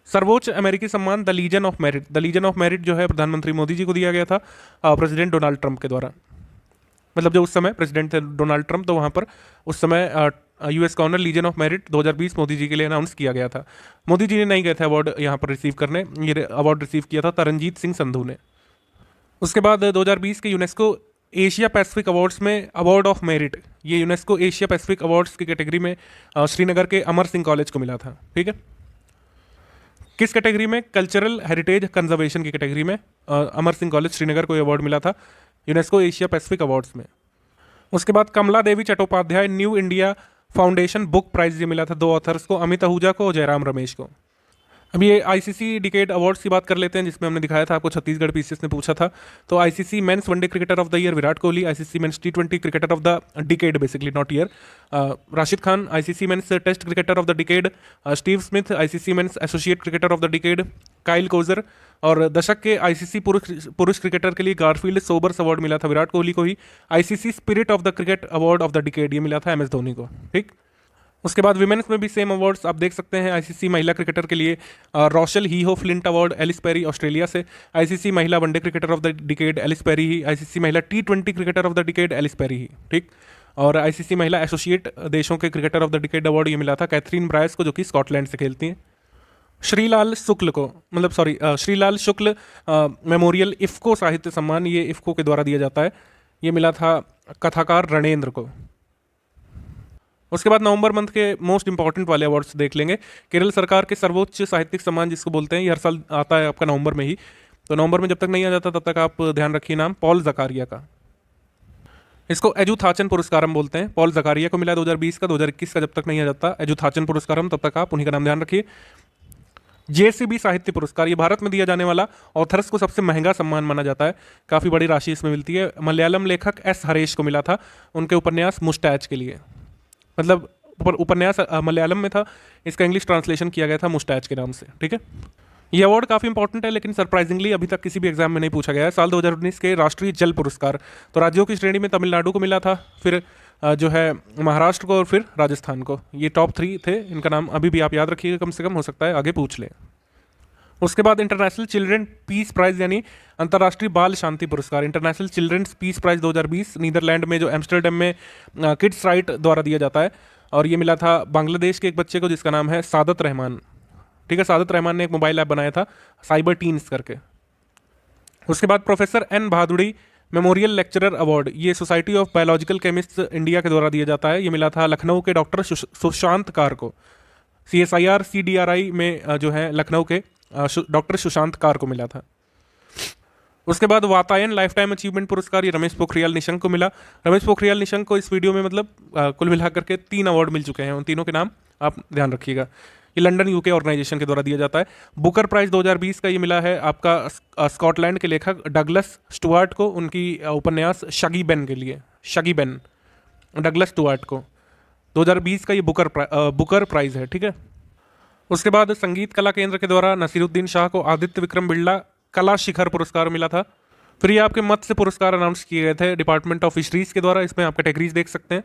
सर्वोच्च अमेरिकी सम्मान the Legion of Merit, the Legion of Merit जो है प्रधानमंत्री मोदी जी को दिया गया था प्रेसिडेंट डोनाल्ड ट्रंप के द्वारा। मतलब जो उस समय प्रेसिडेंट थे डोनाल्ड ट्रंप, तो वहाँ पर उस समय यूएस का honour legion of merit 2020 Modi ji के लिए अनाउंस किया गया था। मोदी जी ने नहीं गए थे अवार्ड यहाँ पर रिसीव करने, ये अवार्ड रिसीव किया था तरनजीत सिंह संधू ने। उसके बाद 2020 के यूनेस्को एशिया पैसिफिक अवार्ड्स में अवार्ड ऑफ मेरिट, ये यूनेस्को एशिया पैसिफिक अवार्ड्स की कैटेगरी में श्रीनगर के अमर सिंह कॉलेज को मिला था। ठीक है, किस कैटेगरी में? कल्चरल हेरिटेज कंजर्वेशन की कैटेगरी में अमर सिंह कॉलेज श्रीनगर को अवार्ड मिला था यूनेस्को एशिया पैसिफिक अवार्ड्स में। उसके बाद Kamala Devi Chattopadhyay new India foundation book prize ये मिला था 2 ऑथर्स को, अमित आहूजा को और जयराम रमेश को। अब ये आईसीसी डिकेड अवार्ड्स की बात कर लेते हैं, जिसमें हमने दिखाया था आपको छत्तीसगढ़ पीसीएस ने पूछा था। तो ICC men's one day cricketer of the year Virat Kohli, ICC men's टी20 cricketer of the decade basically not year Rashid Khan, ICC men's test cricketer of the decade Steve Smith, ICC men's associate cricketer of the decade Kyle Coetzer, और दशक के आईसीसी पुरुष क्रिकेटर के लिए गारफील्ड सोबर्स अवार्ड मिला था विराट कोहली को ही। ICC spirit of the cricket award of the decade ये मिला था एमएस धोनी को। ठीक, उसके बाद विमेन्स में भी सेम अवार्ड्स आप देख सकते हैं। आईसीसी महिला क्रिकेटर के लिए Rachael Heyhoe Flint award Ellyse Perry Australia से, आईसीसी महिला one day cricketer of the decade Ellyse Perry ही, आईसीसी महिला टी20 cricketer of the decade Ellyse Perry ही। ठीक, और आईसीसी महिला एसोसिएट देशों के cricketer of the decade award ये मिला था कैथरीन ब्रायस को, जो कि स्कॉटलैंड से खेलती हैं। श्रीलाल शुक्ल को, श्रीलाल शुक्ल मेमोरियल इफ्को साहित्य सम्मान, ये इफ्को के द्वारा दिया जाता है, ये मिला था कथाकार रणेंद्र को। उसके बाद नवंबर मंथ के मोस्ट इंपॉर्टेंट वाले अवार्ड्स देख लेंगे। केरल सरकार के सर्वोच्च साहित्यिक सम्मान जिसको बोलते हैं, ये हर साल आता है आपका नवंबर में ही, तो नवंबर में जब तक नहीं आ जाता तब तक आप ध्यान रखिए नाम पॉल जकारिया का। इसको एजुथाचन पुरस्कारम बोलते हैं। पॉल जकारिया को मिला 2020 का, 2021 का जब तक नहीं आ जाता एजुथाचन पुरस्कारम, तब तक आप उन्हीं का नाम ध्यान रखिए। जेसीबी साहित्य पुरस्कार, ये भारत में दिया जाने वाला ऑथर्स को सबसे महंगा सम्मान माना जाता है, काफ़ी बड़ी राशि इसमें मिलती है। मलयालम लेखक एस हरेश को मिला था उनके उपन्यास मुस्टैच के लिए, मतलब उपन्यास मलयालम में था, इसका इंग्लिश ट्रांसलेशन किया गया था मुस्टैच के नाम से। ठीक है, ये अवार्ड काफ़ी इंपॉर्टेंट है, लेकिन सरप्राइजिंगली अभी तक किसी भी एग्जाम में नहीं पूछा गया है। साल 2019 के राष्ट्रीय जल पुरस्कार, तो राज्यों की श्रेणी में तमिलनाडु को मिला था, फिर जो है महाराष्ट्र को और फिर राजस्थान को। ये टॉप 3 थे, इनका नाम अभी भी आप याद रखिएगा, कम से कम हो सकता है आगे पूछ लें। उसके बाद इंटरनेशनल चिल्ड्रन पीस प्राइज यानी अंतर्राष्ट्रीय बाल शांति पुरस्कार, International Children's Peace Prize 2020 Netherland में जो एम्स्टर्डम में किड्स राइट द्वारा दिया जाता है, और ये मिला था बांग्लादेश के एक बच्चे को जिसका नाम है सादत रहमान। ठीक है, सादत रहमान ने एक मोबाइल ऐप बनाया था साइबर टीन्स करके। उसके बाद professor N Bhaduri memorial lecturer award, ये society of biological chemist India के द्वारा दिया जाता है, ये मिला था लखनऊ के डॉक्टर सुशांत कार को। CSIR CDRI में जो है लखनऊ के डॉक्टर सुशांत कार को मिला था। उसके बाद वातायन लाइफ टाइम अचीवमेंट पुरस्कार, ये रमेश पोखरियाल निशंक को मिला। रमेश पोखरियाल निशंक को इस वीडियो में मतलब कुल मिलाकर के 3 अवार्ड मिल चुके हैं, उन तीनों के नाम आप ध्यान रखिएगा। ये लंदन यूके ऑर्गेनाइजेशन के द्वारा दिया जाता है। बुकर प्राइज 2020 का ये मिला है आपका स्कॉटलैंड के लेखक डगलस स्टुअर्ट को, उनकी उपन्यास शगी बेन के लिए, शगी बेन डगलस स्टुअर्ट को 2020 का ये बुकर प्राइज है। ठीक है, उसके बाद संगीत कला केंद्र के द्वारा नसीरुद्दीन शाह को आदित्य विक्रम बिड़ला कला शिखर पुरस्कार मिला था। फिर ये आपके मत्स्य पुरस्कार अनाउंस किए गए थे डिपार्टमेंट ऑफ फिशरीज के द्वारा, इसमें आप कैटेगरीज देख सकते हैं।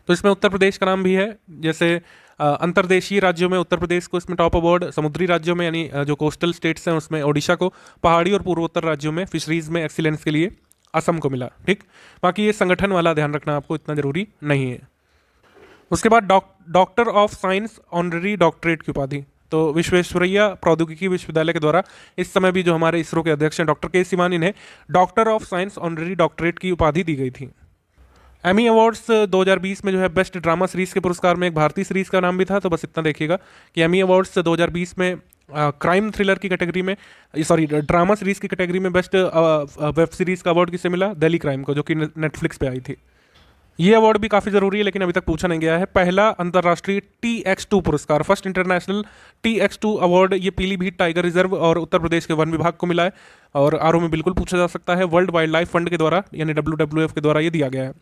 तो इसमें उत्तर प्रदेश का नाम भी है, जैसे अंतर्देशीय राज्यों में उत्तर प्रदेश को इसमें टॉप अवार्ड, समुद्री राज्यों में यानी जो कोस्टल स्टेट्स हैं उसमें ओडिशा को, पहाड़ी और पूर्वोत्तर राज्यों में फिशरीज में एक्सीलेंस के लिए असम को मिला। ठीक, बाकी ये संगठन वाला ध्यान रखना आपको इतना जरूरी नहीं है। उसके बाद doctor of science honorary doctorate की उपाधि, तो विश्वेश्वरैया प्रौद्योगिकी विश्वविद्यालय के द्वारा इस समय भी जो हमारे इसरो के अध्यक्ष हैं डॉक्टर के सिवान, इन्हें doctor of science honorary doctorate की उपाधि दी गई थी। एमी अवार्ड्स 2020 में जो है बेस्ट ड्रामा सीरीज के पुरस्कार में एक भारतीय सीरीज का नाम भी था, तो बस इतना देखिएगा कि एमी अवार्ड्स 2020 में क्राइम थ्रिलर की कैटेगरी में, सॉरी ड्रामा सीरीज की कैटेगरी में बेस्ट वेब सीरीज का अवार्ड किसे मिला? दिल्ली क्राइम को, जो कि नेटफ्लिक्स पे आई थी। ये अवार्ड भी काफ़ी ज़रूरी है लेकिन अभी तक पूछा नहीं गया है। पहला अंतर्राष्ट्रीय TX2 पुरस्कार, फर्स्ट इंटरनेशनल TX2 अवार्ड, ये पीलीभीत टाइगर रिजर्व और उत्तर प्रदेश के वन विभाग को मिला है और आरओ में बिल्कुल पूछा जा सकता है। वर्ल्ड वाइल्ड लाइफ फंड के द्वारा यानी WWF के द्वारा ये दिया गया है।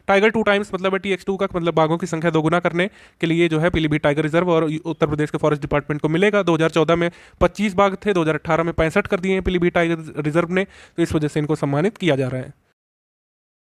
टाइगर 2 टाइम्स मतलब है TX2 का, मतलब बाघों की संख्या दोगुना करने के लिए जो है पीलीभीत टाइगर रिजर्व और उत्तर प्रदेश के फॉरेस्ट डिपार्टमेंट को मिलेगा। 2014 में 25 बाघ थे, 2018 में 65 कर दिए हैं पीलीभीत टाइगर रिजर्व ने, तो इस वजह से इनको सम्मानित किया जा रहा है।